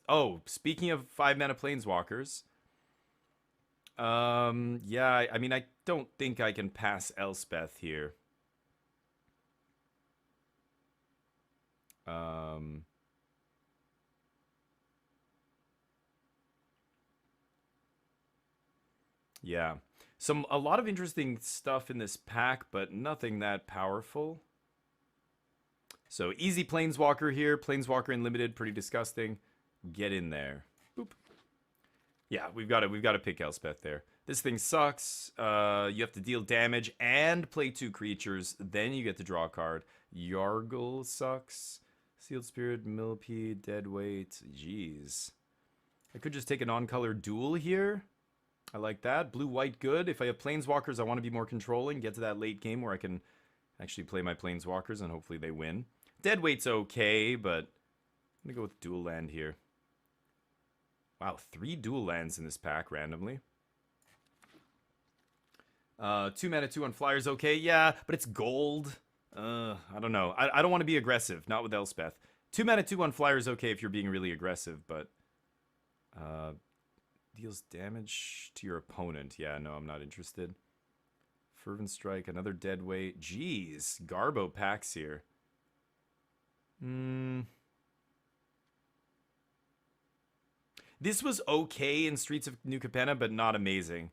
Oh, speaking of 5-mana planeswalkers, yeah, I mean, I don't think I can pass Elspeth here. Um, yeah, a lot of interesting stuff in this pack, but nothing that powerful. So easy planeswalker here, planeswalker unlimited, pretty disgusting. Get in there. Boop. Yeah, we've got to pick Elspeth there. This thing sucks. You have to deal damage and play 2 creatures. Then you get to draw a card. Yargle sucks. Sealed Spirit, Millipede, Deadweight. Jeez. I could just take an on-color duel here. I like that. Blue-white good. If I have Planeswalkers, I want to be more controlling. Get to that late game where I can actually play my Planeswalkers and hopefully they win. Deadweight's okay, but I'm going to go with dual land here. Wow, 3 dual lands in this pack randomly. 2 mana, 2 on flyers, okay, yeah, but it's gold. I don't know. I don't want to be aggressive, not with Elspeth. 2 mana, 2 on flyers, okay if you're being really aggressive, but deals damage to your opponent. Yeah, no, I'm not interested. Fervent Strike, another deadweight. Jeez, Garbo packs here. This was okay in Streets of New Capenna, but not amazing.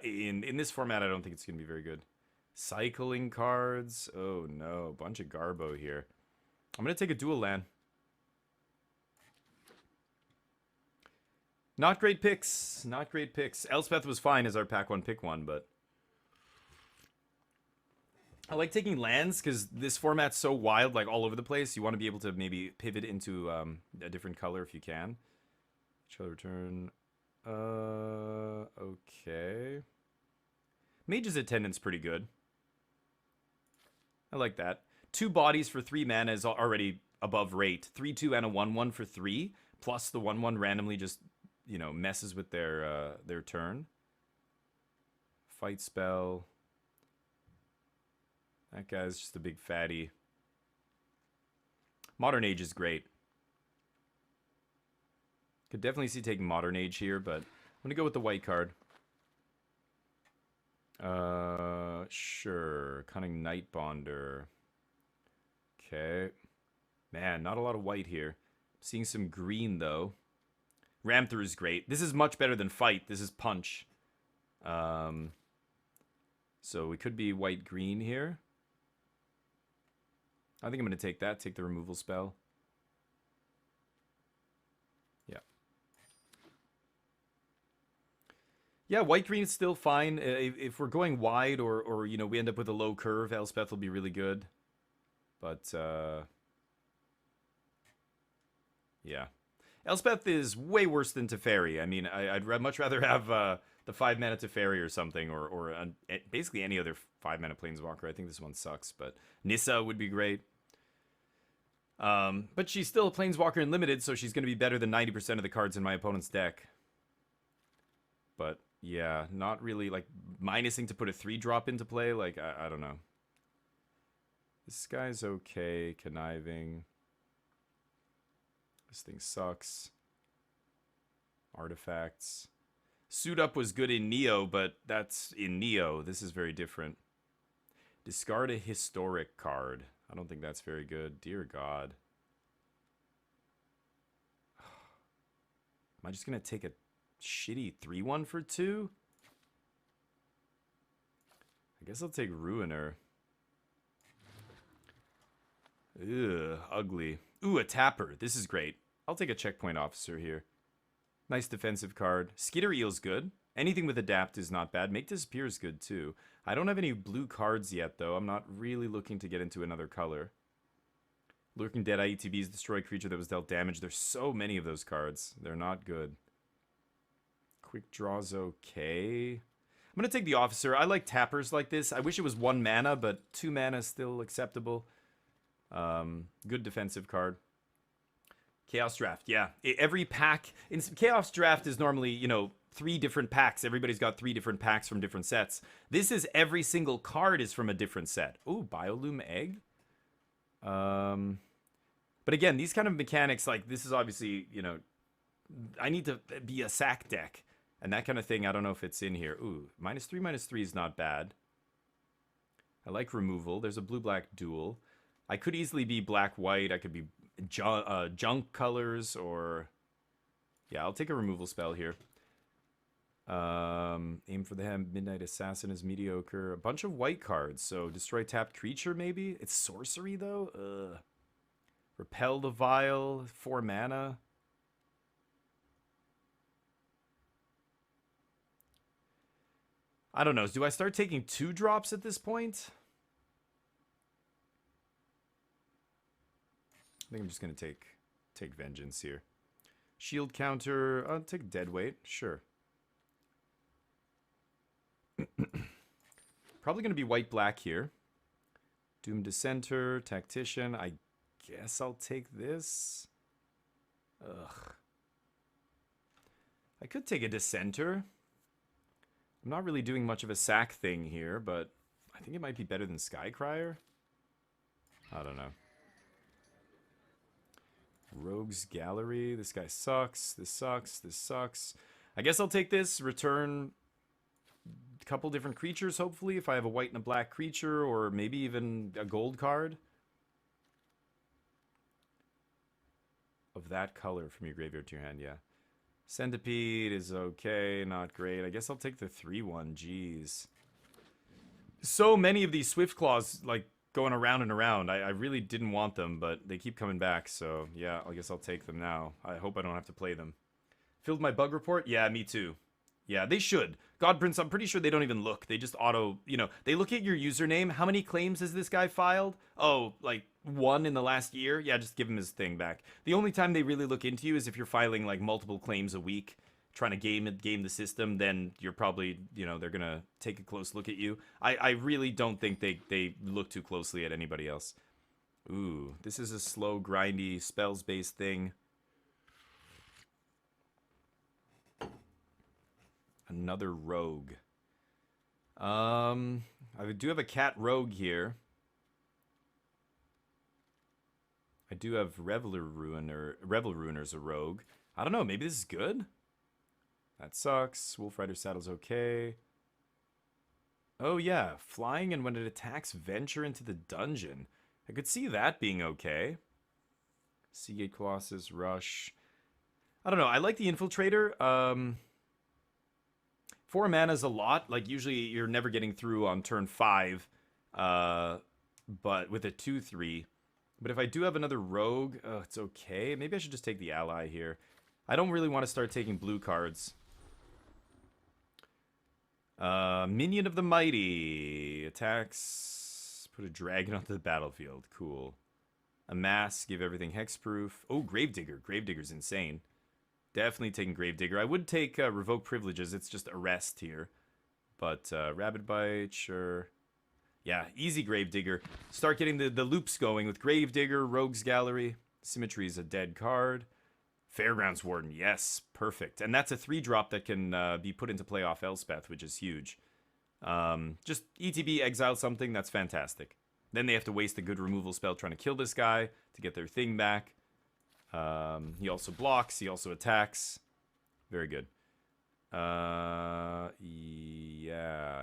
In this format, I don't think it's going to be very good. Cycling cards. Oh, no. Bunch of Garbo here. I'm going to take a dual land. Not great picks. Not great picks. Elspeth was fine as our pack 1 pick 1, but I like taking lands because this format's so wild, like all over the place. You want to be able to maybe pivot into a different color if you can. Shall return. Okay. Mage's Attendant's pretty good. I like that. 2 bodies for 3 mana is already above rate. 3/2 and a 1/1 for 3. Plus the 1/1 randomly just, you know, messes with their turn. Fight spell. That guy's just a big fatty. Modern Age is great. Could definitely see taking Modern Age here, but I'm going to go with the white card. Sure. Cunning Nightbonder. Okay. Man, not a lot of white here. Seeing some green, though. Ram Through is great. This is much better than Fight. This is Punch. So we could be white-green here. I think I'm going to take that. Take the removal spell. Yeah. Yeah, white-green is still fine. If we're going wide or you know, we end up with a low curve, Elspeth will be really good. But, yeah. Elspeth is way worse than Teferi. I mean, I'd much rather have the 5-mana Teferi or something, or basically any other 5-mana Planeswalker. I think this one sucks, but Nissa would be great. But she's still a Planeswalker in Limited, so she's going to be better than 90% of the cards in my opponent's deck. But, yeah, not really, like, minusing to put a 3-drop into play. Like, I don't know. This guy's okay. Conniving. This thing sucks. Artifacts. Suit Up was good in Neo, but that's in Neo. This is very different. Discard a historic card. I don't think that's very good. Dear God. Am I just going to take a shitty 3/1 for 2? I guess I'll take Ruiner. Ugh, ugly. Ooh, a Tapper. This is great. I'll take a Checkpoint Officer here. Nice defensive card. Skitter Eel's good. Anything with Adapt is not bad. Make Disappear is good, too. I don't have any blue cards yet, though. I'm not really looking to get into another color. Lurking Dead IETBs, destroy creature that was dealt damage. There's so many of those cards. They're not good. Quick Draw's okay. I'm going to take the Officer. I like tappers like this. I wish it was 1 mana, but 2 mana is still acceptable. Good defensive card. Chaos Draft, yeah. Every pack... in Chaos Draft is normally, you know, 3 different packs. Everybody's got 3 different packs from different sets. This is every single card is from a different set. Ooh, Biolume Egg? But again, these kind of mechanics, like, this is obviously, you know, I need to be a sack deck. And that kind of thing, I don't know if it's in here. Ooh, -3/-3 is not bad. I like removal. There's a blue-black duel. I could easily be black-white. I could be junk colors or... Yeah, I'll take a removal spell here. Aim for the Hand. Midnight Assassin is mediocre. A bunch of white cards. So destroy tapped creature, maybe? It's sorcery, though? Ugh. Repel the Vial. 4 mana. I don't know. Do I start taking 2 drops at this point? I think I'm just going to take Vengeance here. Shield counter. I'll take Deadweight. Sure. Probably going to be white-black here. Doom Dissenter. Tactician. I guess I'll take this. Ugh. I could take a Dissenter. I'm not really doing much of a sack thing here, but I think it might be better than Skycrier. I don't know. Rogue's Gallery. This guy sucks. This sucks. This sucks. I guess I'll take this. Return a couple different creatures, hopefully, if I have a white and a black creature, or maybe even a gold card of that color from your graveyard to your hand, yeah. Centipede is okay, not great. I guess I'll take the 3/1, jeez. So many of these Swift Claws, like, going around and around. I really didn't want them, but they keep coming back, so yeah, I guess I'll take them now. I hope I don't have to play them. Filled my bug report? Yeah, me too. Yeah, they should. God Prince, I'm pretty sure they don't even look. They just auto, you know, they look at your username. How many claims has this guy filed? Oh, like 1 in the last year? Yeah, just give him his thing back. The only time they really look into you is if you're filing like multiple claims a week, trying to game the system, then you're probably, you know, they're going to take a close look at you. I really don't think they look too closely at anybody else. Ooh, this is a slow, grindy, spells-based thing. Another rogue. I do have a cat rogue here. I do have Revel Ruiner's a rogue. I don't know, maybe this is good? That sucks. Wolf Rider Saddle's okay. Oh yeah, flying, and when it attacks, venture into the dungeon. I could see that being okay. Seagate Colossus, Rush. I don't know, I like the Infiltrator. 4 mana is a lot. Like, usually you're never getting through on turn 5. But with a 2/3. But if I do have another rogue, it's okay. Maybe I should just take the ally here. I don't really want to start taking blue cards. Minion of the Mighty. Attacks. Put a dragon onto the battlefield. Cool. Amass. Give everything hexproof. Oh, Gravedigger. Gravedigger's insane. Definitely taking Gravedigger. I would take Revoke Privileges. It's just Arrest here. But Rabid Bite, sure. Yeah, easy Gravedigger. Start getting the loops going with Gravedigger, Rogue's Gallery. Symmetry is a dead card. Fairgrounds Warden, yes, perfect. And that's a 3-drop that can be put into play off Elspeth, which is huge. Just ETB, exile something, that's fantastic. Then they have to waste a good removal spell trying to kill this guy to get their thing back. He also blocks, he also attacks. Very good. Yeah,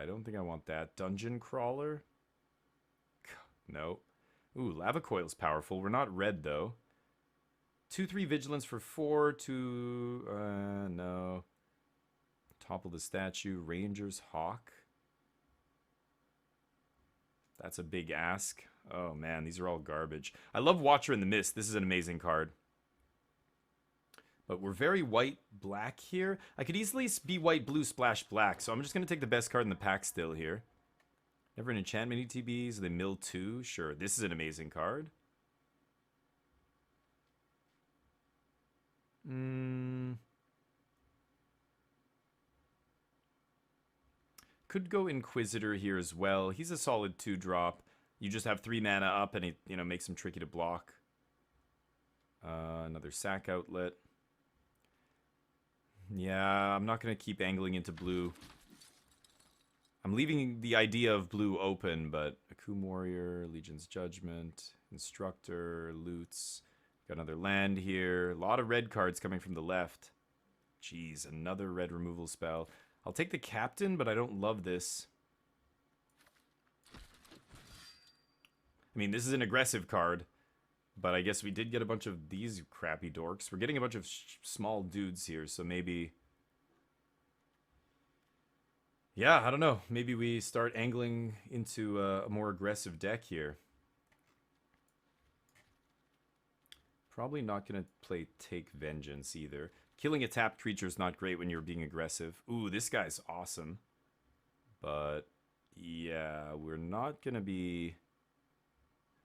I don't think I want that. Dungeon Crawler? No. Ooh, Lava Coil's powerful. We're not red, though. 2/3 Vigilance for 4, 2... no. Topple the Statue. Ranger's Hawk. That's a big ask. Oh, man, these are all garbage. I love Watcher in the Mist. This is an amazing card. But we're very white-black here. I could easily be white-blue, splash-black, so I'm just going to take the best card in the pack still here. Never an enchantment ETBs. They mill 2. Sure, this is an amazing card. Could go Inquisitor here as well. He's a solid 2-drop. You just have 3 mana up, and it, you know, makes him tricky to block. Another Sack Outlet. Yeah, I'm not going to keep angling into blue. I'm leaving the idea of blue open, but Akum Warrior, Legion's Judgment, Instructor, Loots. Got another land here. A lot of red cards coming from the left. Jeez, another red removal spell. I'll take the captain, but I don't love this. I mean, this is an aggressive card, but I guess we did get a bunch of these crappy dorks. We're getting a bunch of small dudes here, so maybe... Yeah, I don't know. Maybe we start angling into a more aggressive deck here. Probably not going to play Take Vengeance either. Killing a tapped creature is not great when you're being aggressive. Ooh, this guy's awesome. But, yeah, we're not going to be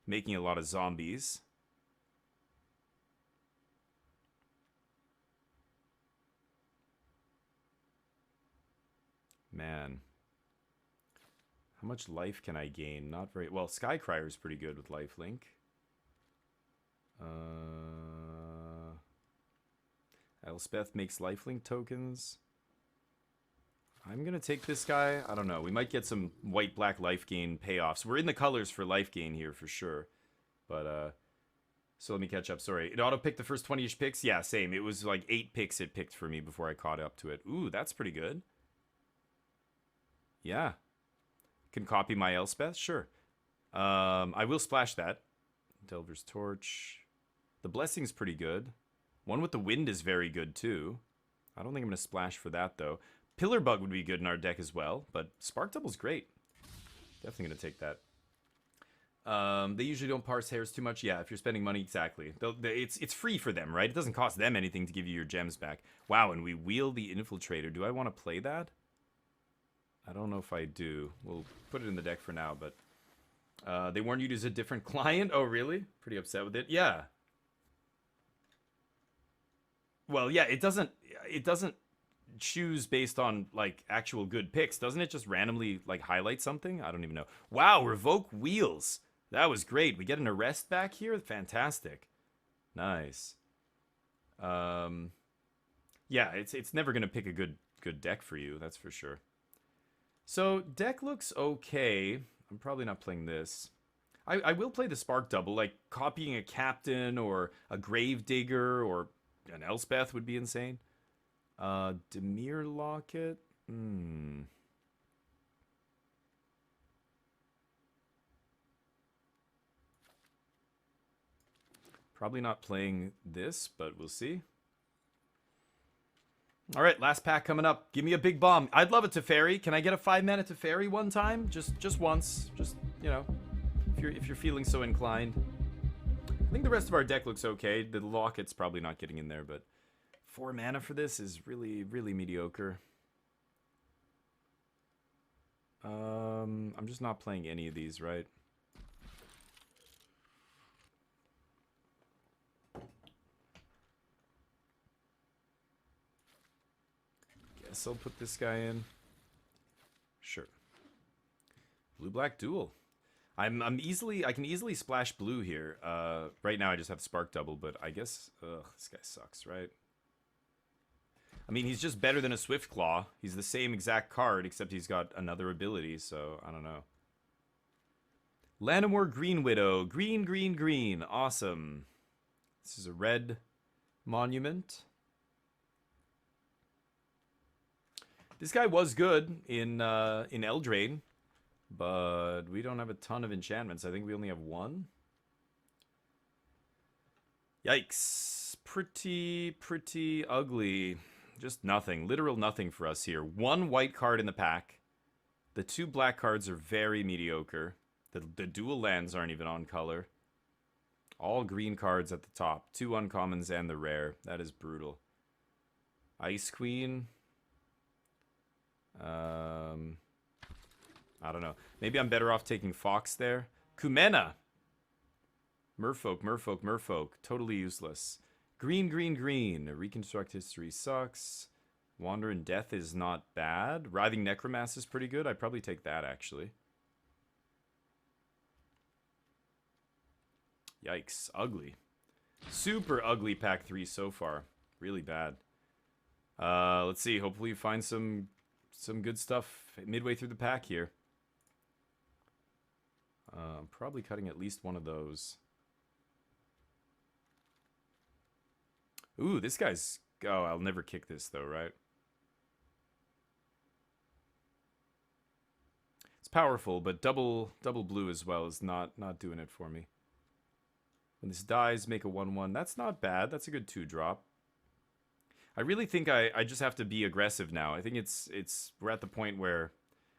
making a lot of zombies. Man. How much life can I gain? Not very... Well, Skycryer's pretty good with lifelink. Elspeth makes lifelink tokens. I'm going to take this guy. I don't know. We might get some white-black life gain payoffs. We're in the colors for life gain here for sure. But, so let me catch up. Sorry. It auto-picked the first 20-ish picks? Yeah, same. It was like 8 picks it picked for me before I caught up to it. Ooh, that's pretty good. Yeah. Can copy my Elspeth? Sure. I will splash that. Delver's Torch. The Blessing's pretty good. One with the Wind is very good, too. I don't think I'm going to splash for that, though. Pillar Bug would be good in our deck as well, but Spark Double's great. Definitely going to take that. They usually don't parse hairs too much. Yeah, if you're spending money, exactly. It's free for them, right? It doesn't cost them anything to give you your gems back. Wow, and we wheel the Infiltrator. Do I want to play that? I don't know if I do. We'll put it in the deck for now, but... they warned you to use a different client? Oh, really? Pretty upset with it? Yeah. Well, yeah, it doesn't choose based on, like, actual good picks. Doesn't it just randomly, like, highlight something? I don't even know. Wow, Revoke Wheels. That was great. We get an arrest back here? Fantastic. Nice. Yeah, it's never going to pick a good deck for you, that's for sure. So, deck looks okay. I'm probably not playing this. I will play the Spark Double, like copying a Captain or a Gravedigger or an Elspeth would be insane. Demir Locket? Probably not playing this, but we'll see. All right, last pack coming up. Give me a big bomb. I'd love a Teferi. Can I get a 5-mana Teferi one time? Just once. Just, you know, if you're feeling so inclined. I think the rest of our deck looks okay. The Locket's probably not getting in there, but 4 mana for this is really, really mediocre. I'm just not playing any of these, right? Guess I'll put this guy in. Sure. Blue-black duel. I can easily splash blue here. Right now I just have Spark Double, but I guess this guy sucks, right? I mean, he's just better than a Swift Claw. He's the same exact card, except he's got another ability, so I don't know. Lanamore Green Widow. Green, green, green. Awesome. This is a red monument. This guy was good in Eldraine, but we don't have a ton of enchantments. I think we only have one. Yikes. Pretty ugly. Just nothing. Literal nothing for us here. One white card in the pack. The 2 black cards are very mediocre. The dual lands aren't even on color. All green cards at the top. 2 uncommons and the rare. That is brutal. Ice Queen. I don't know. Maybe I'm better off taking Fox there. Kumena. Merfolk. Totally useless. Green. Reconstruct History sucks. Wander in Death is not bad. Writhing Necromass is pretty good. I'd probably take that, actually. Yikes. Ugly. Super ugly pack 3 so far. Really bad. Let's see. Hopefully you find some good stuff midway through the pack here. I'm probably cutting at least one of those. Ooh, this guy's Oh, I'll never kick this though, right? It's powerful, but double blue as well is not doing it for me. When this dies, make a 1/1. That's not bad. That's a good 2-drop. I really think I just have to be aggressive now. I think we're at the point where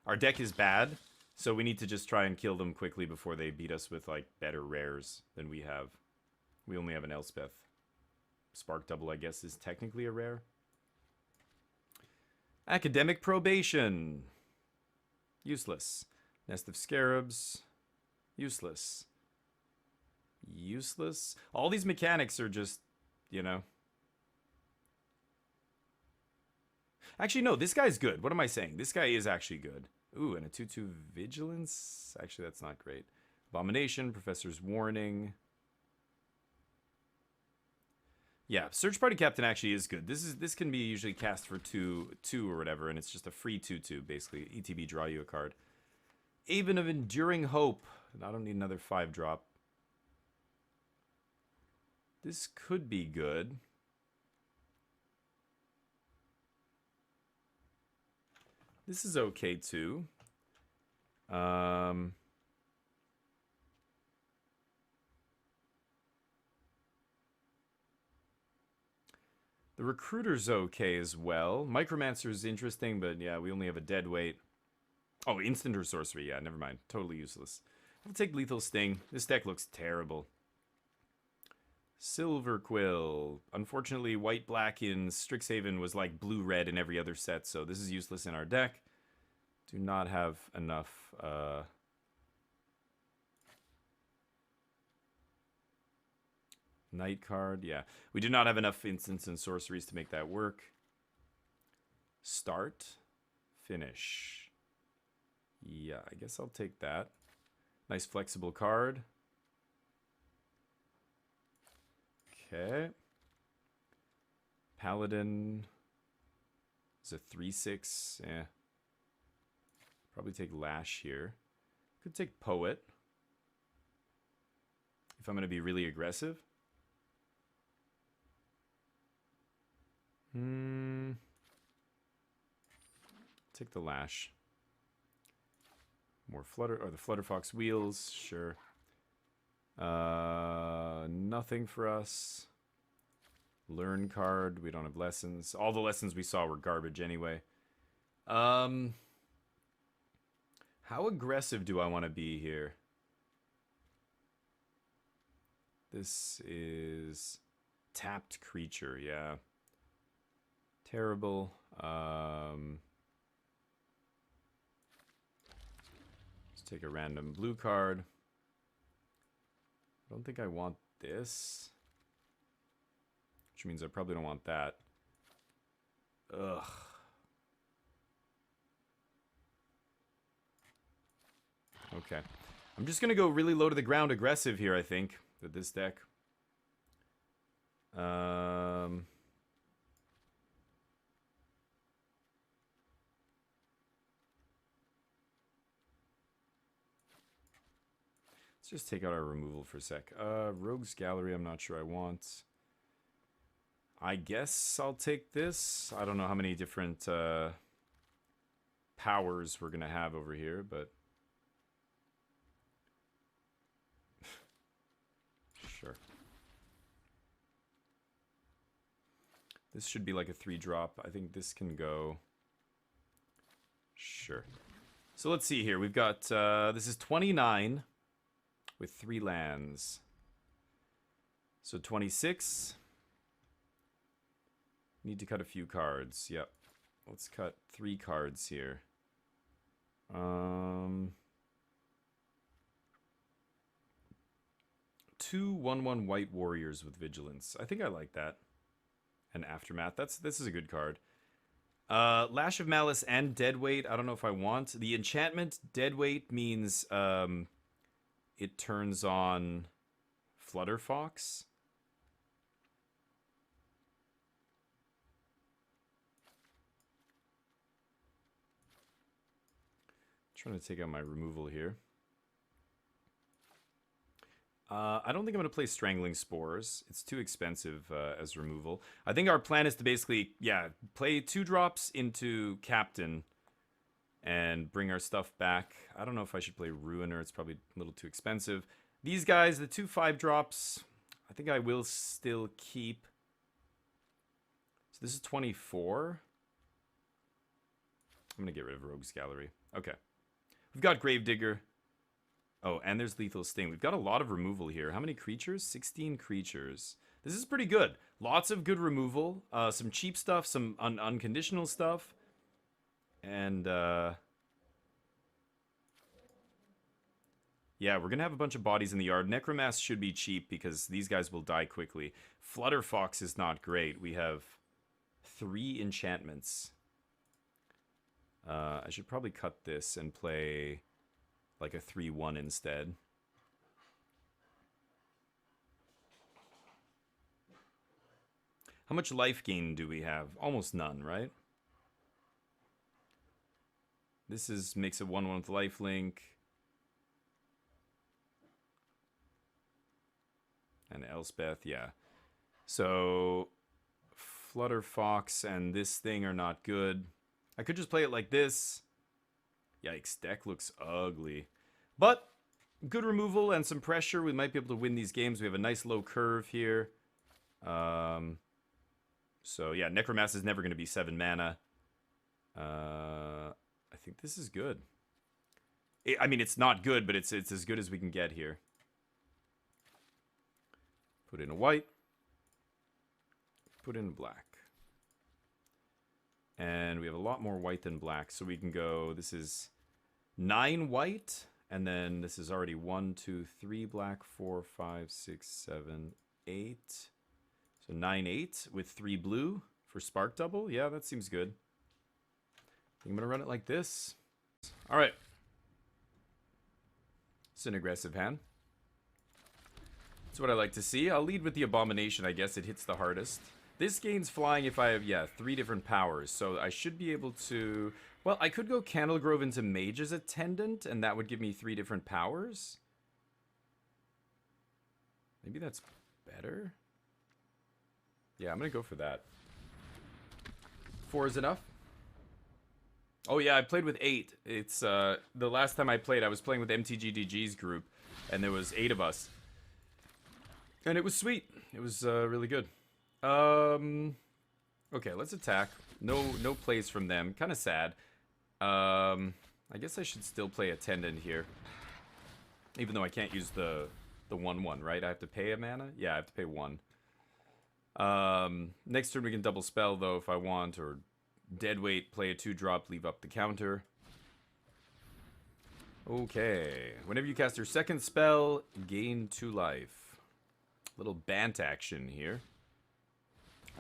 our deck is bad, so we need to just try and kill them quickly before they beat us with like better rares than we have. We only have an Elspeth. Spark Double, I guess, is technically a rare. Academic Probation. Useless. Nest of Scarabs. Useless. Useless. All these mechanics are just, you know. Actually, no, this guy's good. What am I saying? This guy is actually good. Ooh, and a 2/2 Vigilance? Actually, that's not great. Abomination, Professor's Warning. Yeah, Search Party Captain actually is good. This can be usually cast for 2 or whatever, and it's just a free 2/2, basically. ETB, draw you a card. Haven of Enduring Hope. I don't need another 5-drop. This could be good. This is okay too. The Recruiter's okay as well. Micromancer's interesting, but yeah, we only have a dead weight. Oh, instant or sorcery. Yeah, never mind. Totally useless. I'll take Lethal Sting. This deck looks terrible. Silver Quill. Unfortunately, white-black in Strixhaven was like blue-red in every other set, so this is useless in our deck. Do not have enough... Night card, yeah. We do not have enough instants and sorceries to make that work. Start. Finish. Yeah, I guess I'll take that. Nice flexible card. Okay. Paladin is a 3/6. Yeah. Probably take Lash here. Could take Poet. If I'm going to be really aggressive. Take the Lash. More Flutter, or the Flutterfox Wheels, sure. Nothing for us. Learn card, we don't have lessons. All the lessons we saw were garbage anyway. How aggressive do I want to be here? This is tapped creature, yeah. Terrible. Let's take a random blue card. I don't think I want this. Which means I probably don't want that. Ugh. Okay. I'm just going to go really low to the ground aggressive here, I think, with this deck. Let's just take out our removal for a sec. Rogue's Gallery, I'm not sure I want. I guess I'll take this. I don't know how many different powers we're going to have over here, but... Sure. This should be like a 3-drop. I think this can go... Sure. So let's see here. We've got... this is 29 with 3 lands. So 26... Need to cut a few cards. Yep. Let's cut 3 cards here. 2 1/1 white warriors with vigilance. I think I like that. And Aftermath. This is a good card. Lash of Malice and Deadweight. I don't know if I want. The enchantment Deadweight means it turns on Flutterfox. Trying to take out my removal here. I don't think I'm going to play Strangling Spores. It's too expensive as removal. I think our plan is to basically, yeah, play 2 drops into Captain and bring our stuff back. I don't know if I should play Ruiner. It's probably a little too expensive. These guys, the 2 5 drops, I think I will still keep. So this is 24. I'm going to get rid of Rogue's Gallery. Okay. We've got Gravedigger. Oh, and there's Lethal Sting. We've got a lot of removal here. How many creatures? 16 creatures. This is pretty good. Lots of good removal. Some cheap stuff, some unconditional stuff. And, yeah, we're going to have a bunch of bodies in the yard. Necromass should be cheap because these guys will die quickly. Flutterfox is not great. We have 3 enchantments. I should probably cut this and play like a 3-1 instead. How much life gain do we have? Almost none, right? This makes a 1-1 with lifelink. And Elspeth, yeah. So Flutterfox and this thing are not good. I could just play it like this. Yikes, deck looks ugly. But good removal and some pressure. We might be able to win these games. We have a nice low curve here. So yeah, Necromass is never going to be 7 mana. I think this is good. I mean, it's not good, but it's as good as we can get here. Put in a white. Put in a black. And we have a lot more white than black, so we can go, this is 9 white, and then this is already 1, 2, 3 black, 4, 5, 6, 7, 8. So 9, 8 with 3 blue for spark double. Yeah, that seems good. I'm going to run it like this. All right. It's an aggressive hand. That's what I like to see. I'll lead with the Abomination, I guess. It hits the hardest. This gains flying if I have, yeah, 3 different powers. So I should be able to... Well, I could go Candlegrove into Mage's Attendant, and that would give me 3 different powers. Maybe that's better? Yeah, I'm going to go for that. 4 is enough? Oh, yeah, I played with 8. It's, the last time I played, I was playing with MTGDG's group, and there was 8 of us. And it was sweet. It was, really good. Okay, let's attack. No plays from them. Kind of sad. I guess I should still play Attendant here. Even though I can't use the 1/1, right? I have to pay a mana? Yeah, I have to pay 1. Next turn we can double spell, though, if I want. Or Deadweight, play a 2-drop, leave up the counter. Okay. Whenever you cast your second spell, gain 2 life. Little Bant action here.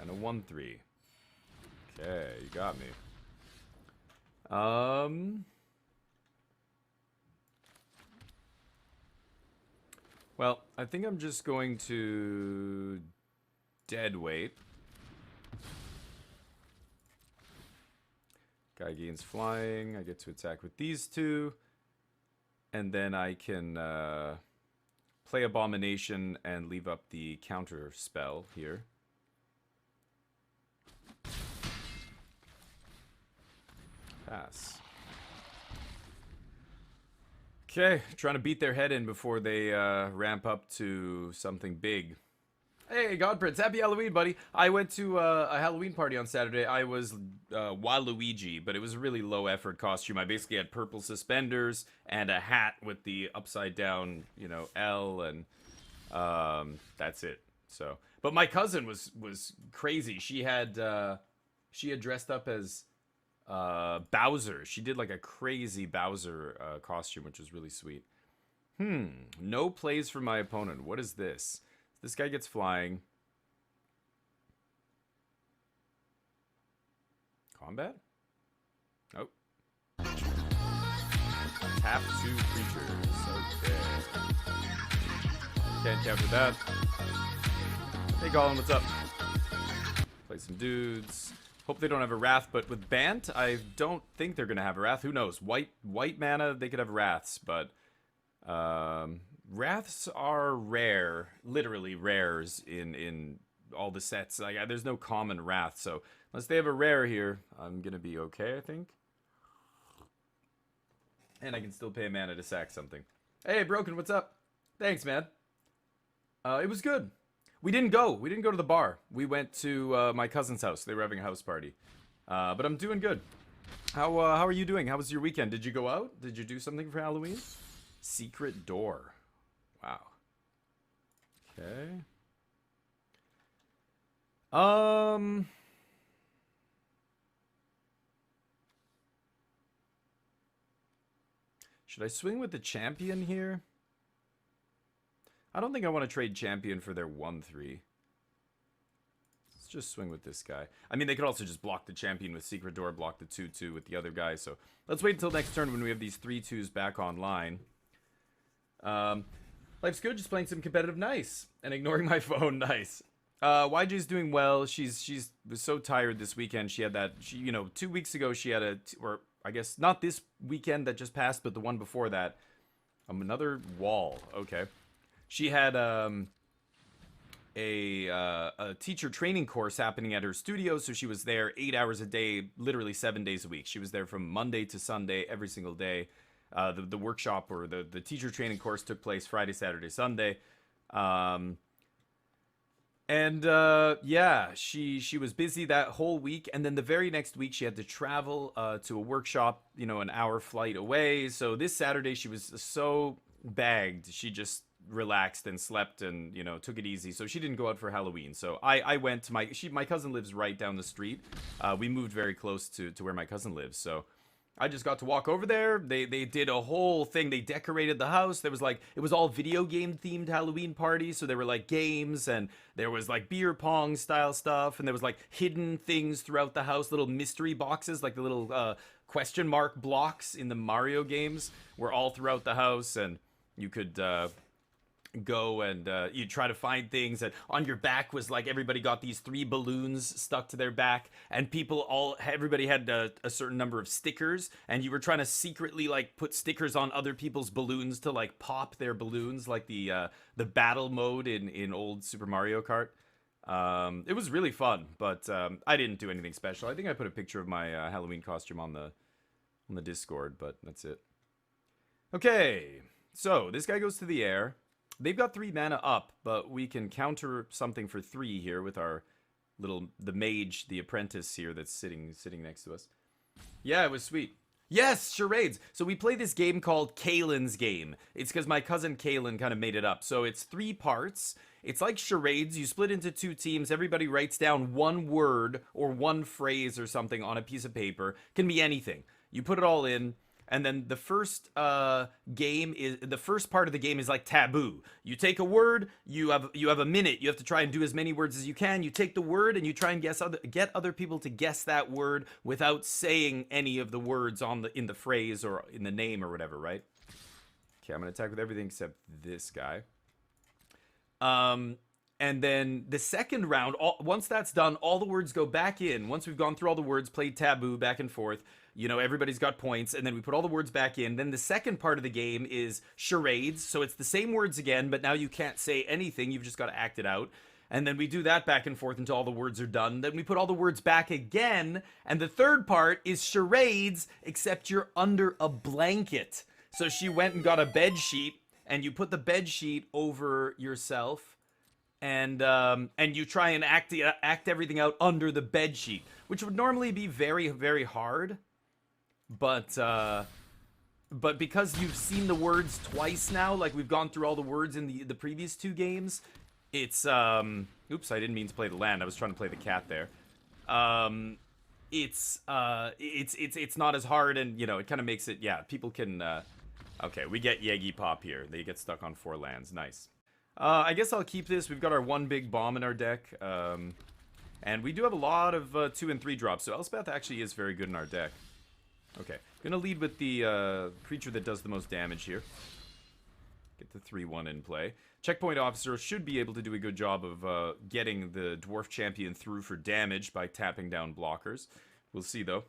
And a 1/3. Okay, you got me. Well, I think I'm just going to Deadweight. Guy gains flying. I get to attack with these 2. And then I can play Abomination and leave up the counter spell here. Pass. Okay, trying to beat their head in before they ramp up to something big. Hey, Godprince, happy Halloween, buddy. I went to a Halloween party on Saturday. I was Waluigi, but it was a really low-effort costume. I basically had purple suspenders and a hat with the upside-down, you know, L, and that's it. So, but my cousin was crazy. She had dressed up as Bowser. She did like a crazy Bowser costume, which was really sweet. No plays for my opponent. What is this? This guy gets flying. Combat? Oh. Tap 2 creatures. Okay. Can't counter that. Hey Gollum, what's up? Play some dudes. Hope they don't have a Wrath, but with Bant, I don't think they're gonna have a Wrath. Who knows? White mana, they could have Wraths, but Wraths are rare, literally rares in all the sets. Like there's no common wrath, so unless they have a rare here, I'm gonna be okay, I think. And I can still pay a mana to sack something. Hey, Broken, what's up? Thanks, man. It was good. We didn't go. We didn't go to the bar. We went to my cousin's house. They were having a house party. But I'm doing good. How are you doing? How was your weekend? Did you go out? Did you do something for Halloween? Secret door. Wow. Okay. Should I swing with the champion here? I don't think I want to trade champion for their 1-3. Let's just swing with this guy. I mean, they could also just block the champion with Secret Door, block the 2-2 with the other guy. So let's wait until next turn when we have these 3-2s back online. Life's good, just playing some competitive nice. And ignoring my phone, nice. YJ's doing well. She's was so tired this weekend. She had that, you know, 2 weeks ago she had or I guess not this weekend that just passed, but the one before that. Another wall. Okay. She had a teacher training course happening at her studio, so she was there 8 hours a day, literally 7 days a week. She was there from Monday to Sunday, every single day. The workshop or the teacher training course took place Friday, Saturday, Sunday. Yeah, she was busy that whole week, and then the very next week she had to travel to a workshop, you know, an hour flight away. So this Saturday she was so bagged, she just relaxed and slept and, you know, took it easy. So she didn't go out for Halloween. So I went to my cousin lives right down the street. We moved very close to where my cousin lives. So I just got to walk over there. They did a whole thing. They decorated the house. There was like, it was all video game themed Halloween party. So there were like games and there was like beer pong style stuff. And there was like hidden things throughout the house, little mystery boxes, like the little question mark blocks in the Mario games were all throughout the house. And you could go and you try to find things, and on your back was like everybody got these 3 balloons stuck to their back, and everybody had a certain number of stickers, and you were trying to secretly like put stickers on other people's balloons to like pop their balloons, like the battle mode in old Super Mario Kart. It was really fun, but I didn't do anything special. I think I put a picture of my Halloween costume on the Discord, but that's it. Okay, so this guy goes to the air. They've got 3 mana up, but we can counter something for 3 here with our the mage, the apprentice here that's sitting next to us. Yeah, it was sweet. Yes, charades. So we play this game called Kalen's Game. It's because my cousin Kalen kind of made it up. So it's 3 parts. It's like charades. You split into 2 teams. Everybody writes down 1 word or 1 phrase or something on a piece of paper. Can be anything. You put it all in. And then the first part of the game is like taboo. You take a word, you have a minute. You have to try and do as many words as you can. You take the word and you try and get other people to guess that word without saying any of the words in the phrase or in the name or whatever, right? Okay, I'm gonna attack with everything except this guy. And then the second round, once that's done, all the words go back in. Once we've gone through all the words, played taboo back and forth, you know, everybody's got points, and then we put all the words back in. Then the second part of the game is charades. So it's the same words again, but now you can't say anything. You've just got to act it out. And then we do that back and forth until all the words are done. Then we put all the words back again. And the third part is charades, except you're under a blanket. So she went and got a bed sheet, and you put the bed sheet over yourself. And you try and act everything out under the bed sheet, which would normally be very, very hard. But because you've seen the words twice now, like we've gone through all the words in the previous 2 games, it's oops, I didn't mean to play the land. I was trying to play the cat there. It's not as hard, and you know, it kind of makes it, yeah, people can okay, we get Yegi Pop here. They get stuck on 4 lands. Nice. I guess I'll keep this. We've got our 1 big bomb in our deck. And we do have a lot of 2 and 3 drops, so Elspeth actually is very good in our deck. Okay, gonna lead with the creature that does the most damage here. Get the 3-1 in play. Checkpoint Officer should be able to do a good job of getting the Dwarf Champion through for damage by tapping down blockers. We'll see, though.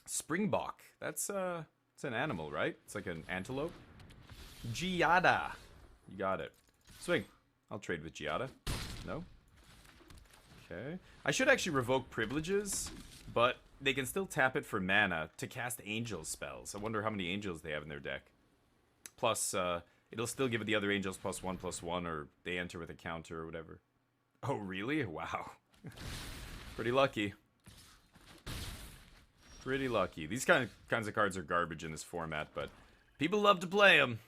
Springbok. That's it's an animal, right? It's like an antelope. Giada. You got it. Swing. I'll trade with Giada. No? Okay. I should actually revoke privileges, but they can still tap it for mana to cast angel spells. I wonder how many angels they have in their deck. Plus, it'll still give the other angels +1/+1, or they enter with a counter or whatever. Oh, really? Wow. Pretty lucky. Pretty lucky. These kinds of cards are garbage in this format, but people love to play them.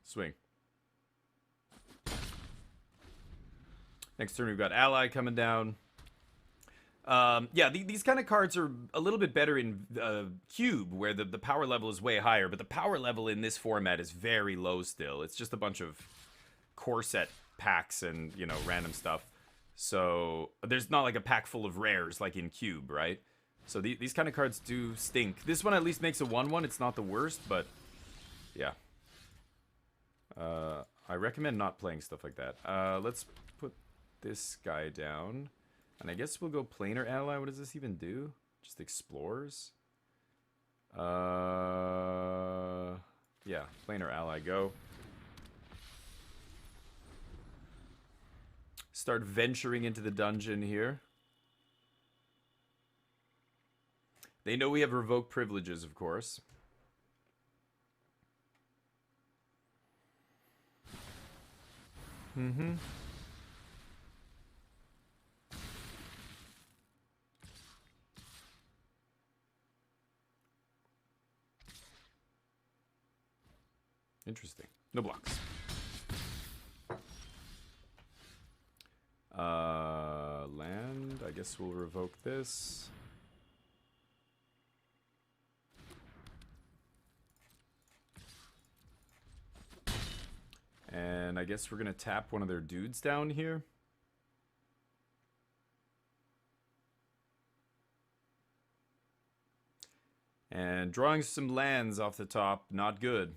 Swing. Next turn we've got Ally coming down. Yeah, these kind of cards are a little bit better in Cube, where the power level is way higher, but the power level in this format is very low still. It's just a bunch of core set packs and, you know, random stuff. So there's not like a pack full of rares like in Cube, right? So these kind of cards do stink. This one at least makes a 1/1. It's not the worst, but yeah. I recommend not playing stuff like that. Let's put this guy down. And I guess we'll go Planar Ally. What does this even do? Just explores? Yeah, Planar Ally, go. Start venturing into the dungeon here. They know we have revoked privileges, of course. Mm-hmm. Interesting. No blocks. Land. I guess we'll revoke this. And I guess we're gonna tap one of their dudes down here. And drawing some lands off the top, not good.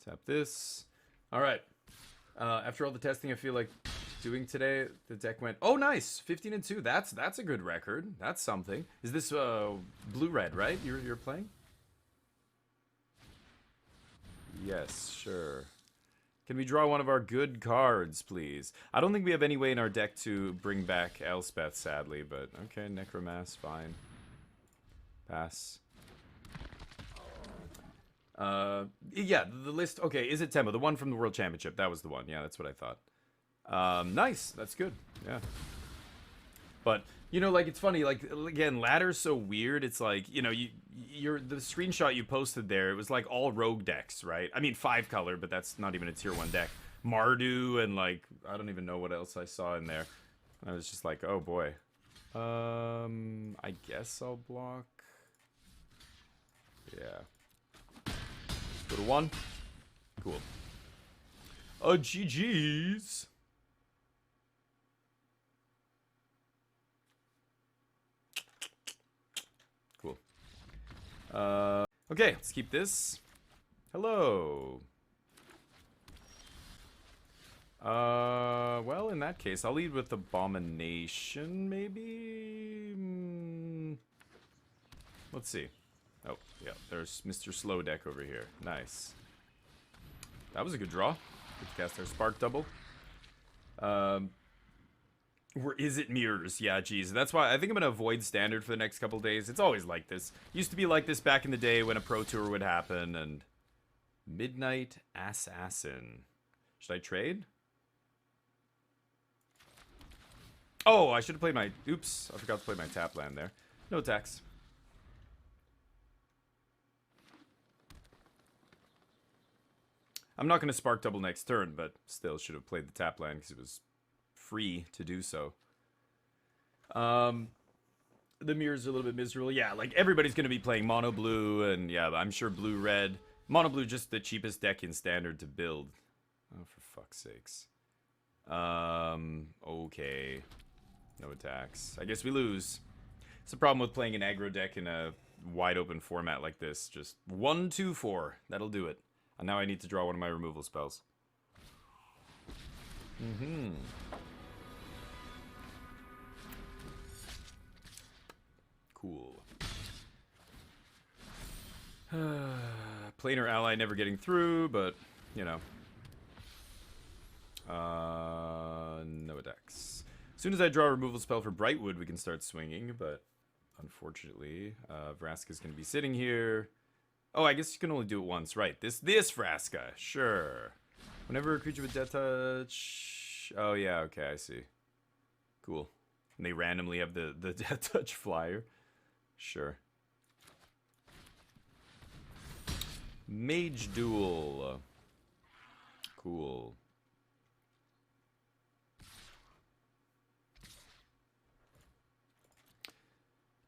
Tap this. All right. After all the testing I feel like doing today, the deck went, oh nice, 15-2. That's a good record. That's something. Is this blue-red, right? You're playing? Yes, sure. Can we draw one of our good cards, please? I don't think we have any way in our deck to bring back Elspeth, sadly, but okay, Necromass, fine. Pass. Yeah, the list, okay, is it Tempo? The one from the World Championship, that was the one. Yeah, that's what I thought. Nice, that's good, yeah. But, you know, like, it's funny, like, again, ladder's so weird, it's like, you know, the screenshot you posted there, it was like all rogue decks, right? I mean, 5-color, but that's not even a tier 1 deck. Mardu and, like, I don't even know what else I saw in there. I was just like, oh boy. I guess I'll block. Yeah. Go to 1. Cool. GG's. Cool. Okay, let's keep this. Hello. Well, in that case, I'll lead with Abomination, maybe? Let's see. Oh, yeah, there's Mr. Slow Deck over here. Nice. That was a good draw. Good to cast our Spark Double. Or is it mirrors? Yeah, geez. That's why I think I'm going to avoid Standard for the next couple days. It's always like this. Used to be like this back in the day when a Pro Tour would happen, and... Midnight Assassin. Should I trade? Oh, I should have played my... Oops, I forgot to play my tap land there. No attacks. I'm not going to Spark Double next turn, but still should have played the tap land because it was free to do so. The mirrors are a little bit miserable. Yeah, like everybody's going to be playing Mono Blue, and yeah, I'm sure Blue Red. Mono Blue just the cheapest deck in Standard to build. Oh, for fuck's sakes. Okay. No attacks. I guess we lose. It's the problem with playing an aggro deck in a wide open format like this. Just 1, 2, 4. That'll do it. And now I need to draw one of my removal spells. Planar ally never getting through, but, you know. No attacks. As soon as I draw a removal spell for Brightwood, we can start swinging, but unfortunately, Vraska's going to be sitting here. Oh, I guess you can only do it once, right? This Vraska, sure. Whenever a creature with Death Touch... Oh, yeah, okay, I see. Cool. And they randomly have the Death Touch flyer. Sure. Mage Duel. Cool.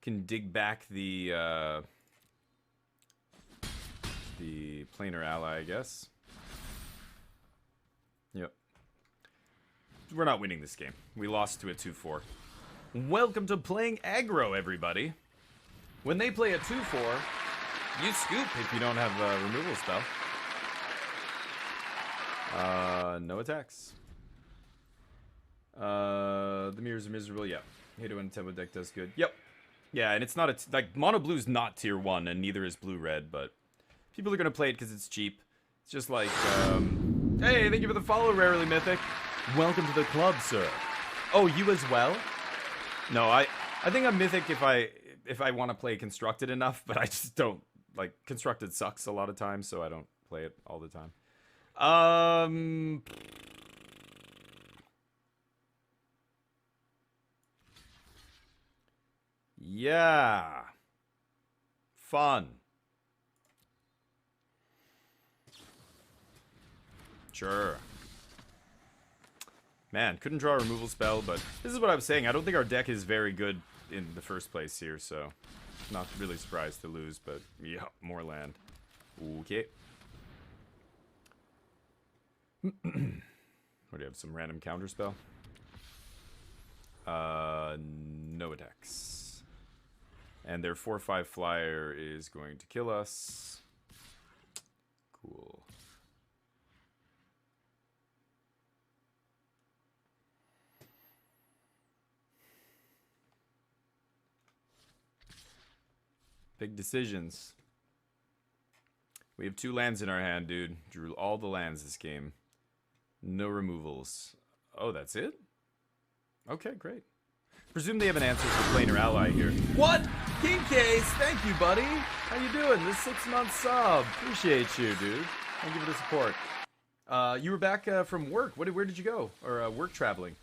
Can dig back the planar ally, I guess. Yep. We're not winning this game. We lost to a 2-4. Welcome to playing aggro, everybody. When they play a 2-4, you scoop if you don't have a removal spell. No attacks. The mirrors are miserable. Yep. Hate it when tempo deck does good. Yep. Yeah, and it's not like mono blue's not tier 1, and neither is blue red, but people are gonna play it because it's cheap. It's just like, hey, thank you for the follow, Rarely Mythic. Welcome to the club, sir. Oh, you as well? No, I think I'm Mythic if I want to play Constructed enough, but I just don't, like, Constructed sucks a lot of times, so I don't play it all the time. Yeah. Fun. Sure. Man, couldn't draw a removal spell, but this is what I was saying. I don't think our deck is very good in the first place here, so not really surprised to lose, but yeah, more land. Okay. What do you have? Some random counter spell? No attacks. And their 4/5 flyer is going to kill us. Cool. Big decisions. We have 2 lands in our hand, dude. Drew all the lands this game. No removals. Oh, that's it? Okay, great. Presume they have an answer for planar ally here. What? King Case, thank you, buddy. How you doing? This 6-month sub. Appreciate you, dude. Thank you for the support. You were back from work. Where did you go? Or work traveling?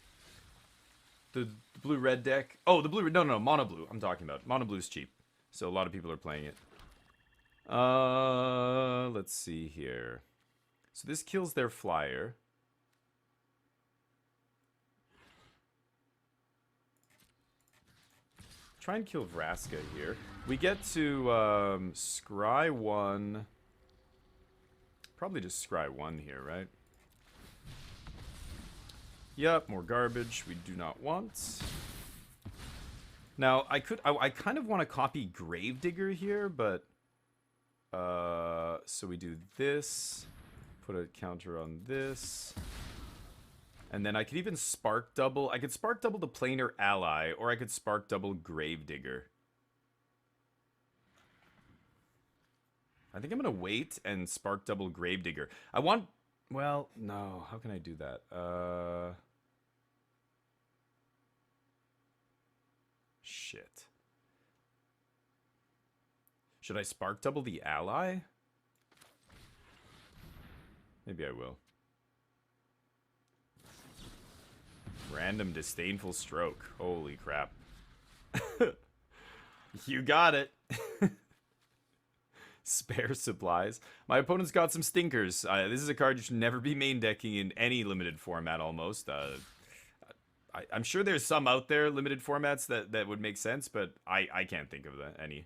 The blue-red deck. Oh, the blue. No, mono blue. I'm talking about. Mono blue's cheap, so a lot of people are playing it. Let's see here. So this kills their flyer. Try and kill Vraska here. We get to scry 1. Probably just scry 1 here, right? Yep, more garbage we do not want. Now, I kind of want to copy Gravedigger here, but so we do this, put a counter on this. And then I could even spark double. I could spark double the planar ally, or I could spark double Gravedigger. I think I'm gonna wait and spark double Gravedigger. I want. Well, no. How can I do that? Shit. Should I spark double the ally? Maybe I will. Random disdainful stroke. Holy crap. You got it. Spare supplies. My opponent's got some stinkers. This is a card you should never be main decking in any limited format almost. I'm sure there's some out there, limited formats, that would make sense, but I can't think of any.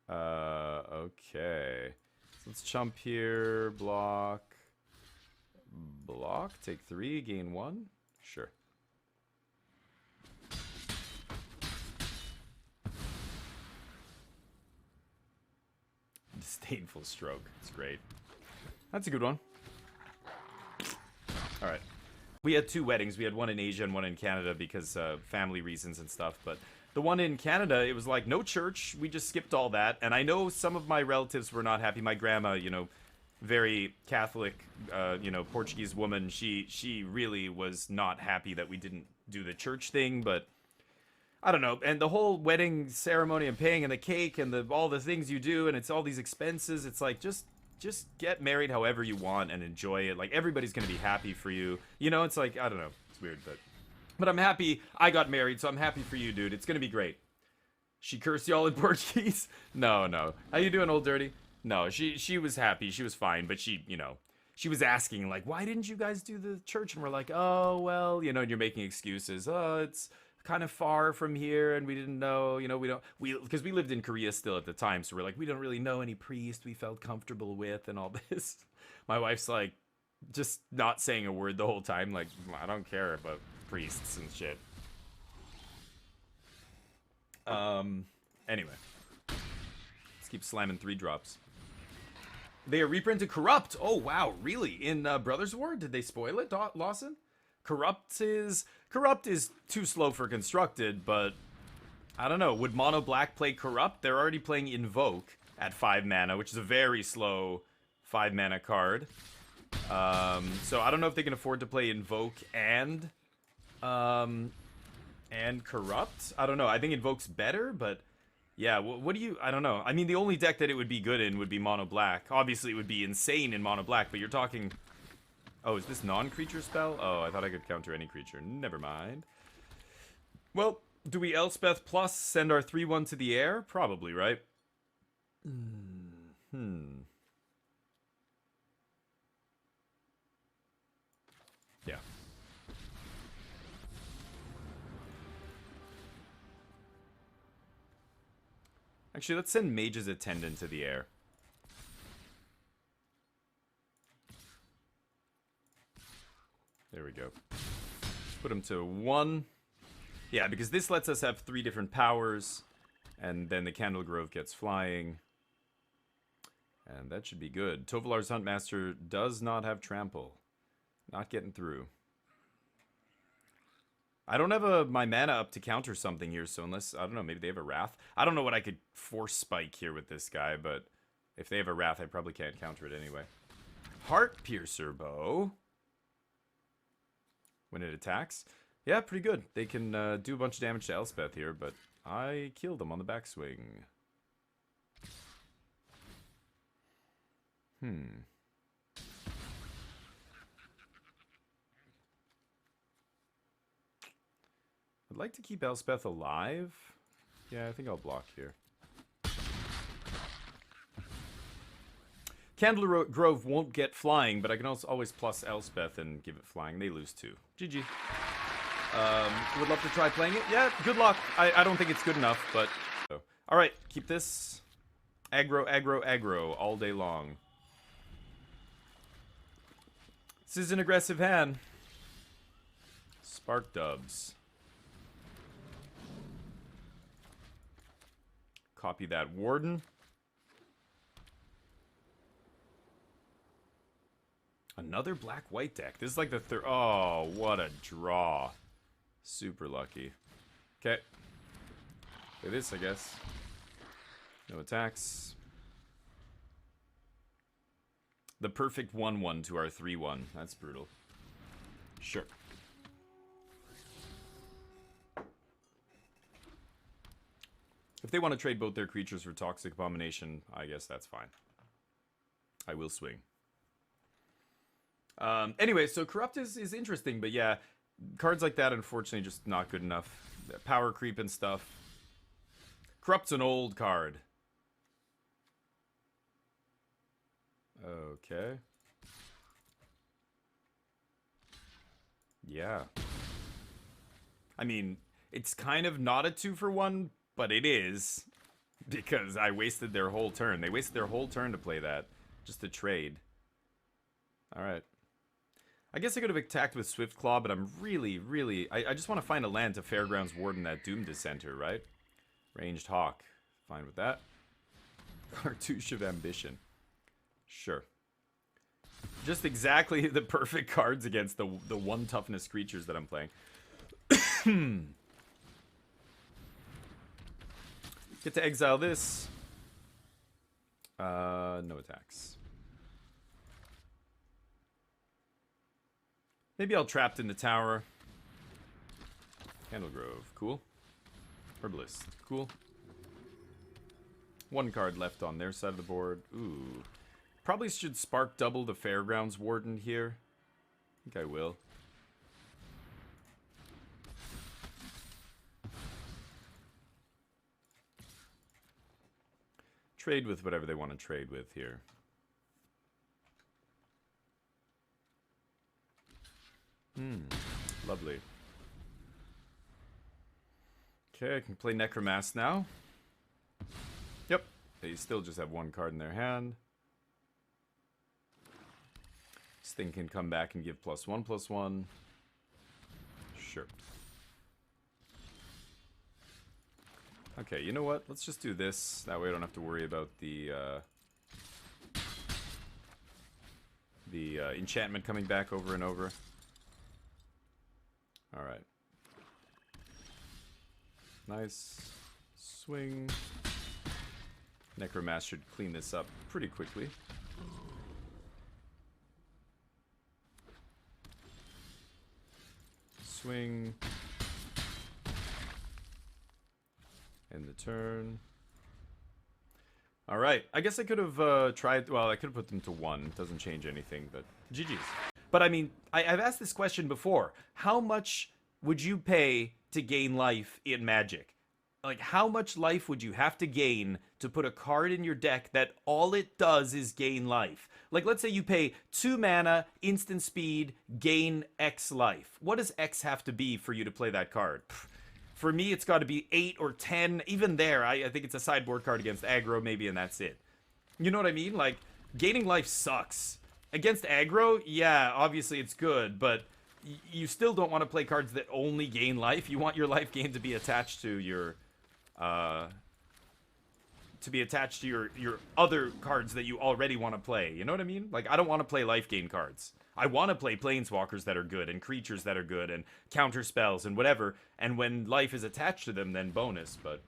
Okay. So let's chump here. Block. Block. Take 3, gain 1. Sure. Disdainful stroke. It's great. That's a good one. Alright. We had 2 weddings. We had one in Asia and one in Canada because family reasons and stuff. But The one in Canada, it was like no church. We just skipped all that. And I know some of my relatives were not happy. My grandma, you know, very Catholic, you know, Portuguese woman. She really was not happy that we didn't do the church thing. But I don't know. And the whole wedding ceremony and paying and the cake and all the things you do and it's all these expenses. It's like just get married however you want and enjoy it. Like everybody's gonna be happy for you. You know, it's like I don't know. It's weird, but I'm happy I got married, so I'm happy for you, dude. It's gonna be great. She cursed y'all in Portuguese? No. How you doing, old dirty? No, she was happy. She was fine, but she, you know, she was asking like, why didn't you guys do the church? And we're like, oh well, you know, and you're making excuses. Oh, it's kind of far from here, and we didn't know, you know, because we lived in Korea still at the time, so we're like, we don't really know any priest we felt comfortable with, and all this. My wife's like, just not saying a word the whole time, like, I don't care about priests and shit. Anyway, let's keep slamming 3-drops. They are reprinted Corrupt. Oh wow, really? In Brothers War? Did they spoil it, Lawson? Corrupt is too slow for Constructed, but I don't know. Would Mono Black play Corrupt? They're already playing Invoke at 5 mana, which is a very slow 5 mana card. So I don't know if they can afford to play Invoke and Corrupt. I don't know. I think Invoke's better, but yeah, what do you... I don't know. I mean, the only deck that it would be good in would be Mono Black. Obviously, it would be insane in Mono Black, but you're talking... Oh, is this non-creature spell? Oh, I thought I could counter any creature. Never mind. Well, do we Elspeth plus send our 3-1 to the air? Probably, right? Yeah. Actually, let's send Mage's Attendant to the air. There we go. Put him to 1. Yeah, because this lets us have 3 different powers. And then the Candle Grove gets flying. And that should be good. Tovolar's Huntmaster does not have Trample. Not getting through. I don't have my mana up to counter something here, so unless... I don't know, maybe they have a Wrath? I don't know what I could force spike here with this guy, but... if they have a Wrath, I probably can't counter it anyway. Heart Piercer Bow... when it attacks. Yeah, pretty good. They can do a bunch of damage to Elspeth here, but I killed them on the backswing. I'd like to keep Elspeth alive. Yeah, I think I'll block here. Candle Grove won't get flying, but I can also always plus Elspeth and give it flying. They lose 2. GG. Would love to try playing it. Yeah, good luck. I don't think it's good enough, but... Alright, keep this. Aggro all day long. This is an aggressive hand. Spark Dubs. Copy that Warden. Another black-white deck. This is like the third... Oh, what a draw. Super lucky. Okay. Play this, I guess. No attacks. The perfect 1-1 to our 3-1. That's brutal. Sure. If they want to trade both their creatures for Toxic Abomination, I guess that's fine. I will swing. Anyway, so Corrupt is interesting, but yeah, cards like that, unfortunately, just not good enough. Power creep and stuff. Corrupt's an old card. Okay. Yeah. I mean, it's kind of not a 2-for-1, but it is. Because I wasted their whole turn. They wasted their whole turn to play that. Just to trade. Alright. I guess I could have attacked with Swiftclaw, but I'm really... I just want to find a land to Fairgrounds Warden that Doom Dissenter, right? Ranged Hawk. Fine with that. Cartouche of Ambition. Sure. Just exactly the perfect cards against the 1 toughness creatures that I'm playing. Get to exile this. No attacks. Maybe I'll Trapped in the Tower. Candle Grove, cool. Herbalist, cool. One card left on their side of the board. Ooh. Probably should Spark double the Fairgrounds Warden here. I think I will. Trade with whatever they want to trade with here. Lovely. Okay, I can play Necromass now. Yep. They still just have one card in their hand. This thing can come back and give +1/+1. Sure. Okay, you know what? Let's just do this. That way I don't have to worry about the enchantment coming back over and over. Alright. Nice. Swing. Necromass should clean this up pretty quickly. Swing. End the turn. Alright, I guess I could have tried... Well, I could have put them to 1. Doesn't change anything, but GG's. But I mean, I've asked this question before. How much would you pay to gain life in Magic? Like, how much life would you have to gain to put a card in your deck that all it does is gain life? Like, let's say you pay 2 mana, instant speed, gain X life. What does X have to be for you to play that card? For me, it's got to be 8 or 10. Even there, I think it's a sideboard card against aggro, maybe, and that's it. You know what I mean? Like, gaining life sucks. Against aggro, yeah, obviously it's good, but you still don't want to play cards that only gain life. You want your life gain to be attached to your... your other cards that you already want to play. You know what I mean? Like, I don't want to play life gain cards. I want to play planeswalkers that are good, and creatures that are good, and counter spells, and whatever. And when life is attached to them, then bonus, but...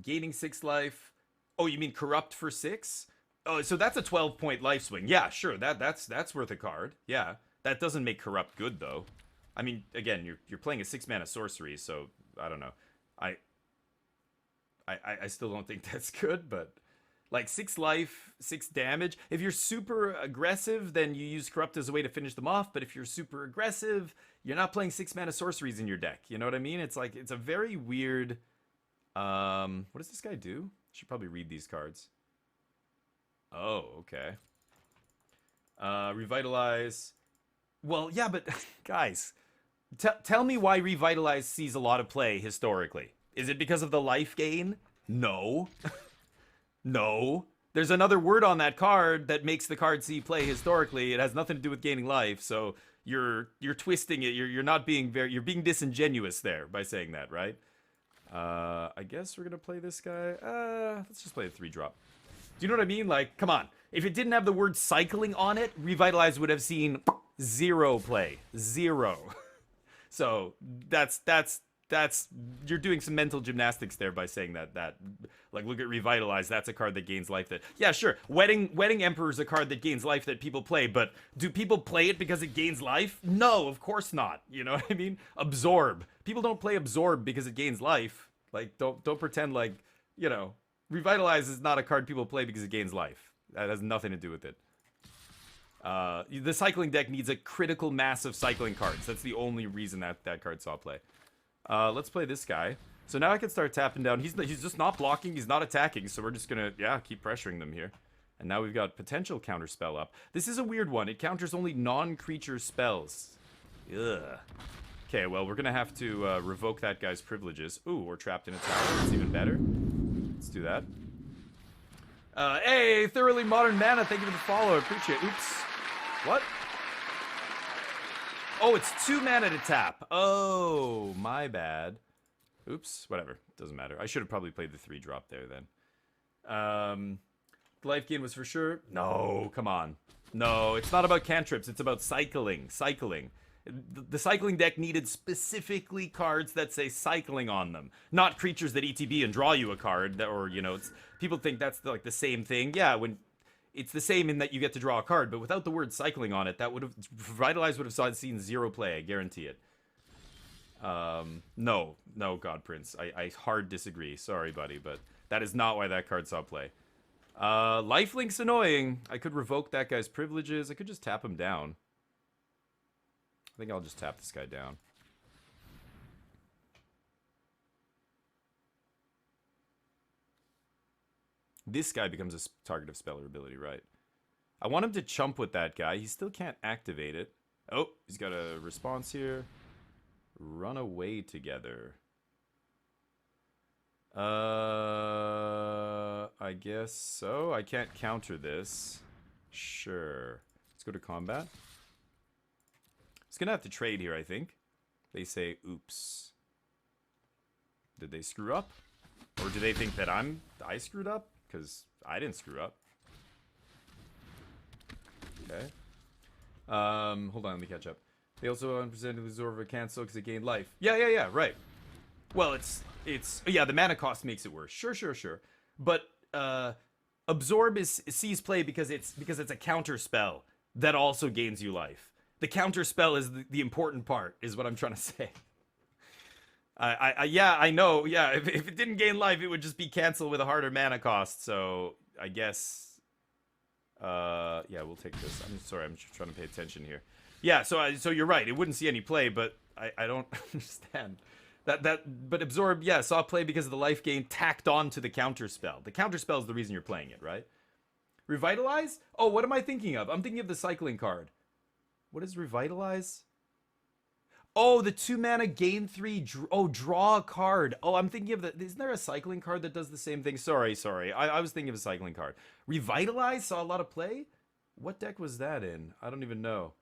Gaining 6 life... Oh, you mean Corrupt for 6? Oh, so that's a 12-point life swing. Yeah, sure, that's worth a card. Yeah. That doesn't make Corrupt good, though. I mean, again, you're playing a 6-mana sorcery, so... I don't know. I still don't think that's good, but... Like, 6 life, 6 damage. If you're super aggressive, then you use Corrupt as a way to finish them off. But if you're super aggressive, you're not playing 6-mana sorceries in your deck. You know what I mean? It's like, it's a very weird... what does this guy do? Should probably read these cards. Oh, okay. Revitalize. Well, yeah, but guys, tell me why Revitalize sees a lot of play historically. Is it because of the life gain? No. No. There's another word on that card that makes the card see play historically. It has nothing to do with gaining life, so you're twisting it. You're not being you're being disingenuous there by saying that, right? I guess we're gonna play this guy. Let's just play a 3-drop. Do you know what I mean? Like, come on. If it didn't have the word cycling on it, Revitalize would have seen 0 play. 0. So that's you're doing some mental gymnastics there by saying that like, look at Revitalize, that's a card that gains life. That, yeah, sure, Wedding Emperor is a card that gains life that people play, but do people play it because it gains life? No, of course not. You know what I mean? Absorb. People don't play Absorb because it gains life. Like, don't pretend like, you know, Revitalize is not a card people play because it gains life. That has nothing to do with it. The cycling deck needs a critical mass of cycling cards. That's the only reason that card saw play. Let's play this guy. So now I can start tapping down. He's just not blocking. He's not attacking. So we're just going to, yeah, keep pressuring them here. And now we've got potential counterspell up. This is a weird one. It counters only non-creature spells. Ugh. Okay, well, we're going to have to revoke that guy's privileges. Ooh, we're trapped in a tower. That's even better. Let's do that. Hey, Thoroughly Modern Mana, thank you for the follow. Appreciate it. Oops. What? Oh, it's 2 mana to tap. Oh, my bad. Oops, whatever. Doesn't matter. I should have probably played the 3-drop there then. Life gain was for sure. No, come on. No, it's not about cantrips. It's about cycling. Cycling. The cycling deck needed specifically cards that say cycling on them, not creatures that ETB and draw you a card. That, or people think that's like the same thing. Yeah, when it's the same in that you get to draw a card, but without the word cycling on it, that would have Revitalize would have seen zero play. I guarantee it. No, God Prince. I hard disagree. Sorry, buddy, but that is not why that card saw play. Lifelink's annoying. I could revoke that guy's privileges. I could just tap him down. I think I'll just tap this guy down. This guy becomes a target of spell or ability, right? I want him to chump with that guy. He still can't activate it. Oh, he's got a response here. Run away together. I guess so. I can't counter this. Sure. Let's go to combat. It's gonna have to trade here, I think. They say, oops. Did they screw up? Or do they think that I screwed up? Because I didn't screw up. Okay. Hold on, let me catch up. They also unpresented absorb or cancel because it gained life. Yeah, right. Well, it's yeah, the mana cost makes it worse. Sure. But absorb sees play because it's a counter spell that also gains you life. The counter spell is the important part, is what I'm trying to say. Yeah, I know. Yeah, if it didn't gain life, it would just be cancel with a harder mana cost. So I guess, yeah, we'll take this. I'm sorry, I'm just trying to pay attention here. Yeah, so you're right. It wouldn't see any play, but I don't understand that. But absorb, yeah, saw play because of the life gain tacked on to the counter spell. The counter spell is the reason you're playing it, right? Revitalize? Oh, what am I thinking of? I'm thinking of the cycling card. What is Revitalize? Oh, the 2 mana gain 3. Draw a card. Oh, I'm thinking of the. Isn't there a cycling card that does the same thing? Sorry. I was thinking of a cycling card. Revitalize saw a lot of play. What deck was that in? I don't even know.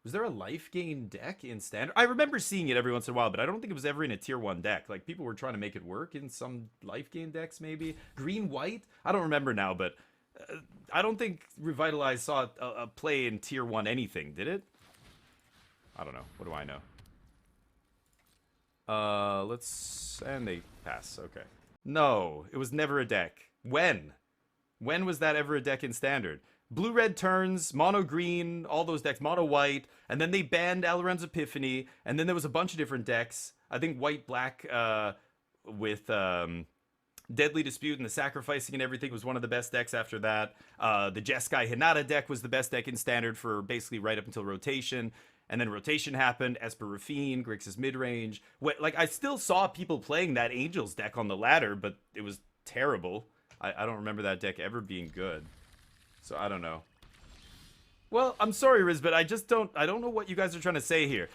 Was there a life gain deck in standard? I remember seeing it every once in a while, but I don't think it was ever in a tier 1 deck. Like, people were trying to make it work in some life gain decks, maybe. Green white? I don't remember now, but I don't think Revitalize saw a play in tier 1 anything, did it? I don't know. What do I know? And they pass. Okay. No, it was never a deck. When was that ever a deck in standard? Blue-red turns, mono-green, all those decks, mono-white, and then they banned Alaran's Epiphany, and then there was a bunch of different decks. I think white-black with Deadly Dispute and the Sacrificing and everything was one of the best decks after that. The Jeskai Hinata deck was the best deck in standard for basically right up until rotation. And then rotation happened, Esper Rafine, Grixis midrange. Like, I still saw people playing that Angels deck on the ladder, but it was terrible. I don't remember that deck ever being good. So I don't know. Well, I'm sorry, Riz, but I don't know what you guys are trying to say here.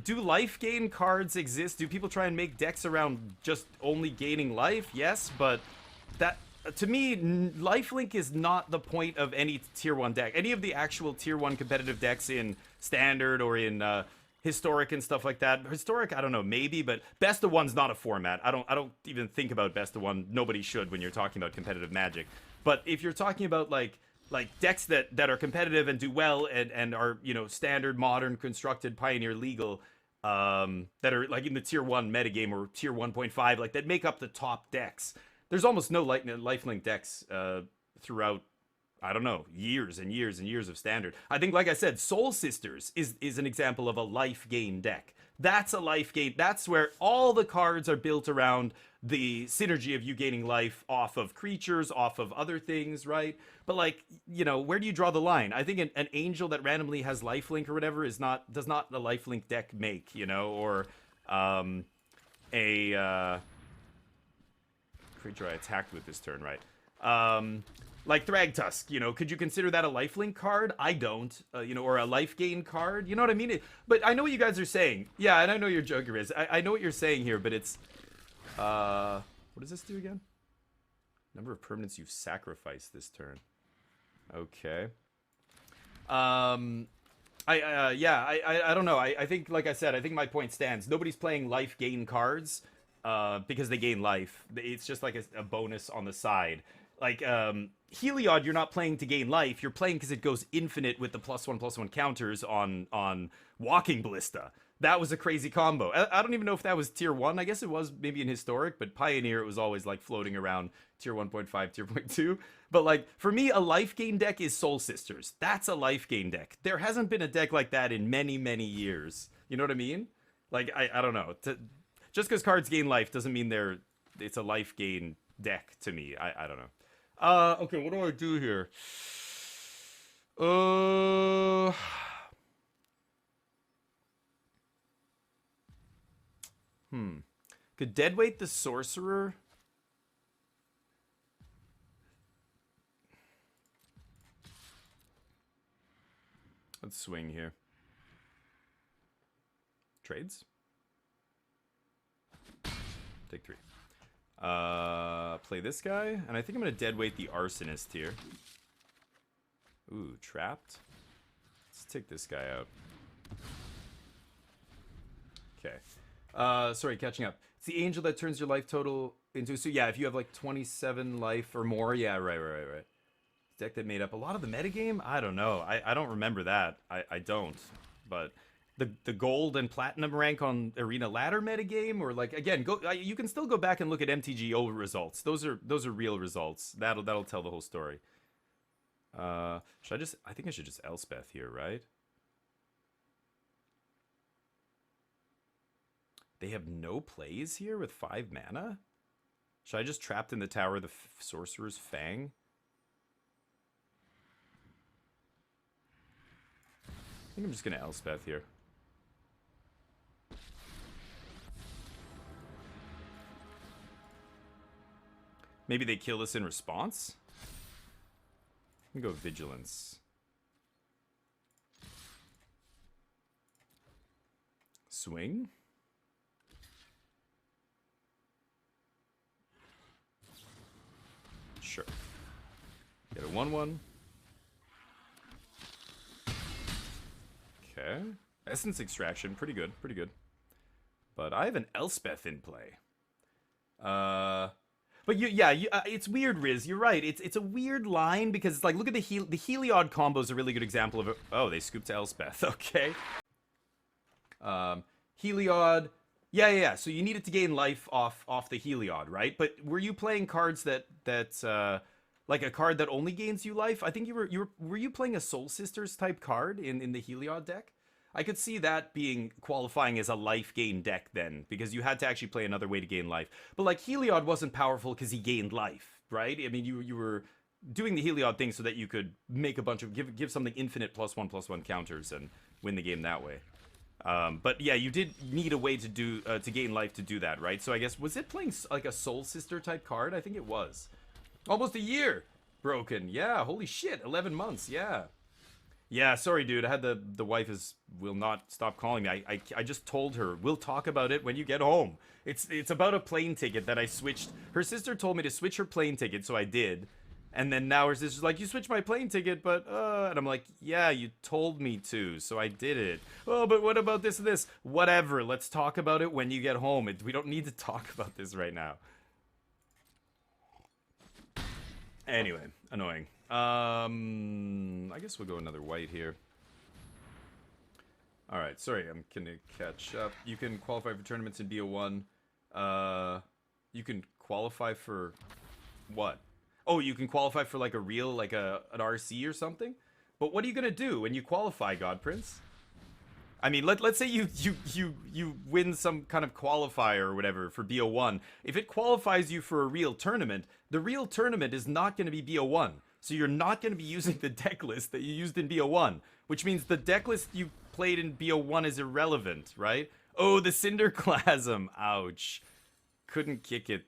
Do life gain cards exist? Do people try and make decks around just only gaining life? Yes, but that, to me, lifelink is not the point of any tier 1 deck. Any of the actual tier 1 competitive decks in standard or in historic and stuff like that. Historic, I don't know, maybe, but best of one's not a format. I don't even think about best of one. Nobody should when you're talking about competitive Magic. But if you're talking about like decks that are competitive and do well and are, standard, modern, constructed, pioneer, legal, that are like in the tier 1 metagame or tier 1.5, like that make up the top decks. There's almost no lifelink decks throughout, I don't know, years and years and years of standard. I think, like I said, Soul Sisters is an example of a life gain deck. That's a life gain. That's where all the cards are built around the synergy of you gaining life off of creatures, off of other things, right? But like, where do you draw the line? I think an angel that randomly has lifelink or whatever does not a lifelink deck make, or a creature I attacked with this turn, right? Like Thragtusk, could you consider that a lifelink card? I don't, or a life gain card. You know what I mean? But I know what you guys are saying. Yeah, and I know your Joker is. I know what you're saying here, but it's, what does this do again? Number of permanents you've sacrificed this turn. Okay. I don't know. I think, like I said, I think my point stands. Nobody's playing life gain cards because they gain life. It's just like a bonus on the side. Like, Heliod, you're not playing to gain life. You're playing because it goes infinite with the +1/+1 counters on Walking Ballista. That was a crazy combo. I don't even know if that was tier 1. I guess it was maybe in Historic, but Pioneer, it was always like floating around tier 1.5, tier 0.2. But like, for me, a life gain deck is Soul Sisters. That's a life gain deck. There hasn't been a deck like that in many, many years. You know what I mean? Like, I don't know. Just because cards gain life doesn't mean it's a life gain deck to me. I don't know. Okay, what do I do here? Could deadweight the sorcerer? Let's swing here. Trades? Take 3. Play this guy, and I think I'm gonna deadweight the arsonist here. Ooh, trapped. Let's take this guy out. Okay. Sorry, catching up. It's the angel that turns your life total into... So yeah, if you have like 27 life or more, yeah, right. Deck that made up a lot of the metagame? I don't know. I don't remember that. I don't. But the gold and platinum rank on Arena Ladder metagame, or like, again, you can still go back and look at MTGO results. Those are real results. That'll tell the whole story. Should I just... I think I should just Elspeth here, right? They have no plays here with 5 mana? Should I just Trapped in the Tower the Sorcerer's Fang? I think I'm just going to Elspeth here. Maybe they kill this in response? I'm going to go Vigilance. Swing? Sure. Get a 1/1. Okay. Essence Extraction, pretty good. But I have an Elspeth in play. But it's weird, Riz. You're right. It's a weird line because it's like, look at the Heliod combo is a really good example of it. Oh, they scooped to Elspeth. Okay. Heliod. Yeah. So you needed to gain life off the Heliod, right? But were you playing cards that like a card that only gains you life? I think were you playing a Soul Sisters type card in the Heliod deck? I could see that being qualifying as a life gain deck then, because you had to actually play another way to gain life. But like, Heliod wasn't powerful because he gained life, right? I mean, you were doing the Heliod thing so that you could make a bunch of give something infinite +1/+1 counters and win the game that way. But yeah, you did need a way to do to gain life to do that, right? So I guess, was it playing like a Soul Sister type card? I think it was. Almost a year broken. Yeah, holy shit, 11 months. Yeah, sorry, dude. I had the wife will not stop calling me. I just told her, we'll talk about it when you get home. It's about a plane ticket that I switched. Her sister told me to switch her plane ticket, so I did. And then now her sister's like, you switched my plane ticket, but, and I'm like, yeah, you told me to, so I did it. Oh, but what about this and this? Whatever, let's talk about it when you get home. We don't need to talk about this right now. Anyway, annoying. I guess we'll go another white here. Alright, sorry, I'm gonna catch up. You can qualify for tournaments in BO1. You can qualify for... what? Oh, you can qualify for like a real, like an RC or something? But what are you gonna do when you qualify, God Prince? I mean, let's say you win some kind of qualifier or whatever for BO1. If it qualifies you for a real tournament, the real tournament is not going to be BO1. So you're not going to be using the deck list that you used in BO1, which means the deck list you played in BO1 is irrelevant, right? Oh, the Cinderclasm. Ouch. Couldn't kick it,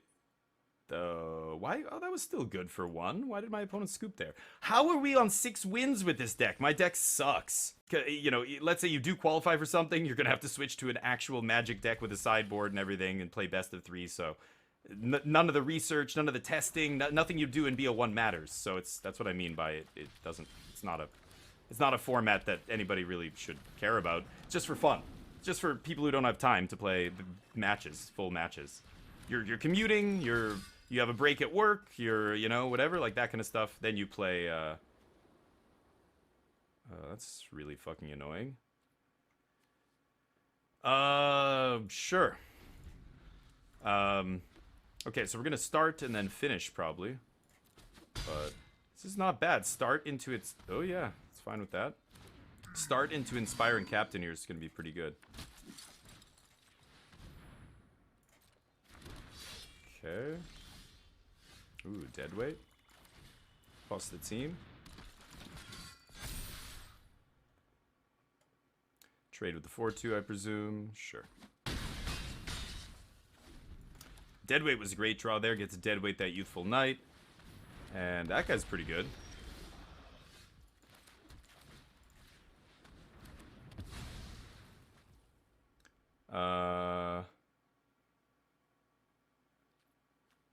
though. Why? Oh, that was still good for 1. Why did my opponent scoop there? How are we on 6 wins with this deck? My deck sucks. You know, let's say you do qualify for something, you're going to have to switch to an actual Magic deck with a sideboard and everything and play best of 3, so... none of the research, none of the testing, nothing you do in BO1 matters. So that's what I mean by it. It's not a format that anybody really should care about. It's just for fun. It's just for people who don't have time to play the matches, full matches. You're commuting, you're you have a break at work, you're, you know, whatever, like that kind of stuff, then you play, that's really fucking annoying. Sure. Okay, so we're gonna start and then finish, probably. But this is not bad. Start into its... Oh, yeah. It's fine with that. Start into Inspiring Captain here is gonna be pretty good. Okay. Ooh, deadweight. Plus the team. Trade with the 4-2, I presume. Sure. Deadweight was a great draw there. Gets a deadweight that Youthful Knight. And that guy's pretty good.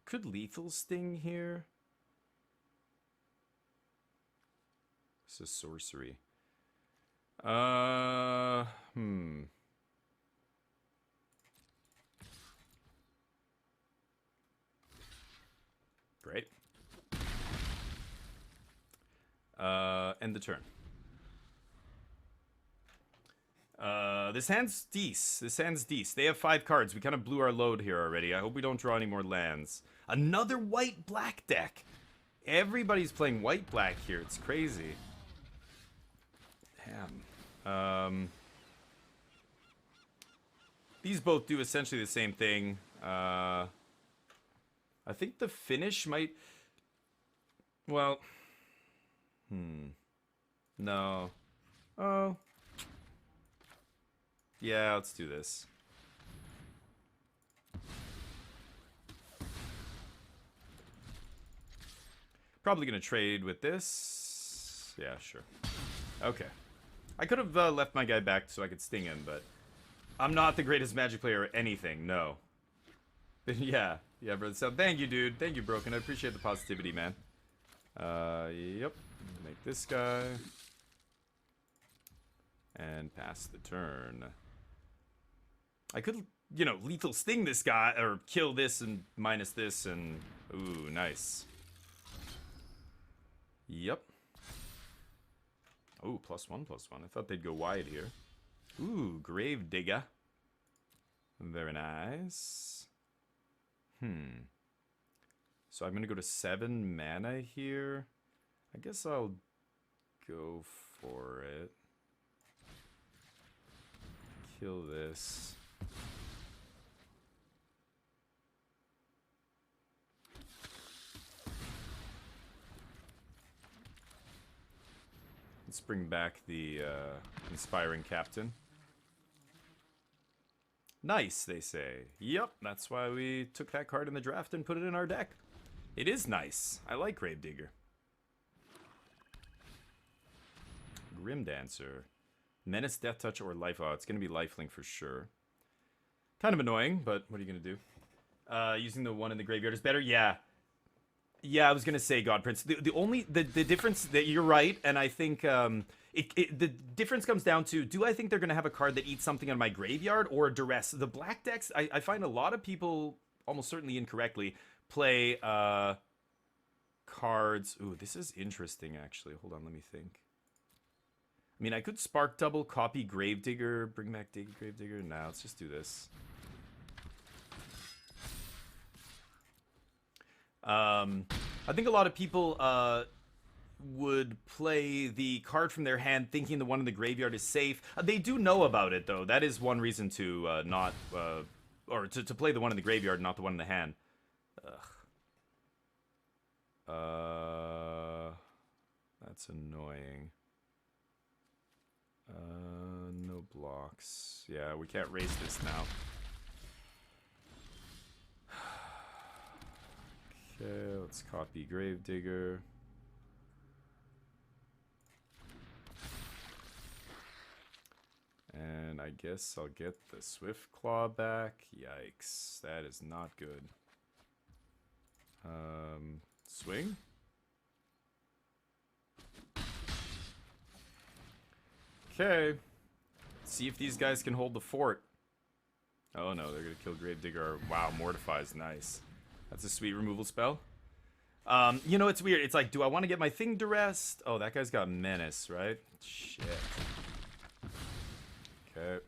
Could Lethal Sting here? This is sorcery. Great. End the turn. This hand's decent. This hand's decent. They have 5 cards. We kind of blew our load here already. I hope we don't draw any more lands. Another white-black deck. Everybody's playing white-black here. It's crazy. Damn. These both do essentially the same thing. I think the finish might... Well... No. Oh. Yeah, let's do this. Probably gonna trade with this. Yeah, sure. Okay. I could have left my guy back so I could sting him, but I'm not the greatest Magic player or anything, no. Yeah, brother. So thank you, dude. Thank you, Broken. I appreciate the positivity, man. Yep. Make this guy. And pass the turn. I could, you know, lethal sting this guy, or kill this and minus this, and... Ooh, nice. Yep. Ooh, +1/+1. I thought they'd go wide here. Ooh, Grave Digger. Very nice. So I'm gonna go to 7 mana here. I guess I'll go for it. Kill this. Let's bring back the Inspiring Captain. Nice, they say. Yep, that's why we took that card in the draft and put it in our deck. It is nice. I like Gravedigger. Grim Dancer. Menace, Death Touch, or Life. Oh, it's going to be Lifelink for sure. Kind of annoying, but what are you going to do? Using the one in the graveyard is better? Yeah. Yeah, I was going to say God Prince. The difference that you're right, and I think the difference comes down to, do I think they're going to have a card that eats something out of my graveyard or a duress? The black decks, I find a lot of people, almost certainly incorrectly, play cards. Ooh, this is interesting, actually. Hold on, let me think. I mean, I could Spark Double, copy Gravedigger, bring back Gravedigger. Nah, let's just do this. I think a lot of people would play the card from their hand thinking the one in the graveyard is safe. They do know about it, though. That is one reason to not... or to play the one in the graveyard, not the one in the hand. That's annoying. No blocks. Yeah, we can't raise this now. Okay, let's copy Gravedigger. And I guess I'll get the Swift Claw back. Yikes, that is not good. Swing? Okay. See if these guys can hold the fort. Oh no, they're gonna kill Gravedigger. Wow, Mortify's nice. That's a sweet removal spell. You know, it's weird. It's like, do I want to get my thing duressed? Oh, that guy's got menace, right? Shit. Okay.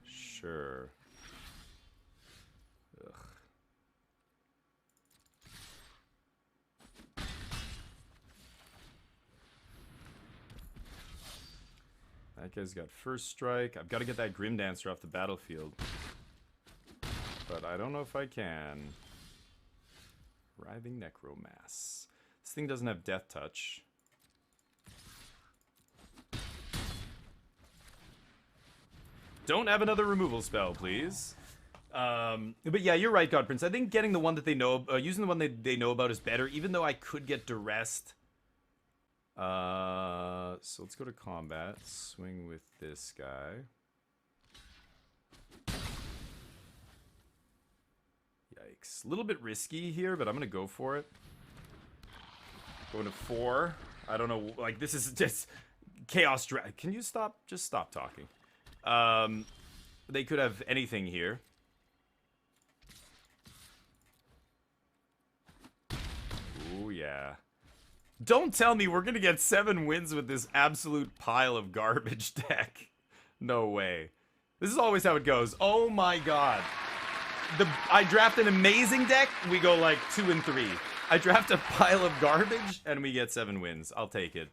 Sure. Ugh. That guy's got first strike. I've got to get that Grim Dancer off the battlefield. But I don't know if I can. Writhing Necromass. This thing doesn't have Death Touch. Don't have another removal spell, please. But yeah, you're right, God Prince. I think getting the one that they know, using the one they know about is better, even though I could get duressed. So let's go to combat. Swing with this guy. Yikes. A little bit risky here, but I'm going to go for it. Going to 4. I don't know, like, this is just Chaos Drag. Can you stop? Just stop talking. They could have anything here. Ooh, yeah. Don't tell me we're gonna get 7 wins with this absolute pile of garbage deck. No way. This is always how it goes. Oh my god. I draft an amazing deck, we go like 2 and 3. I draft a pile of garbage, and we get 7 wins. I'll take it.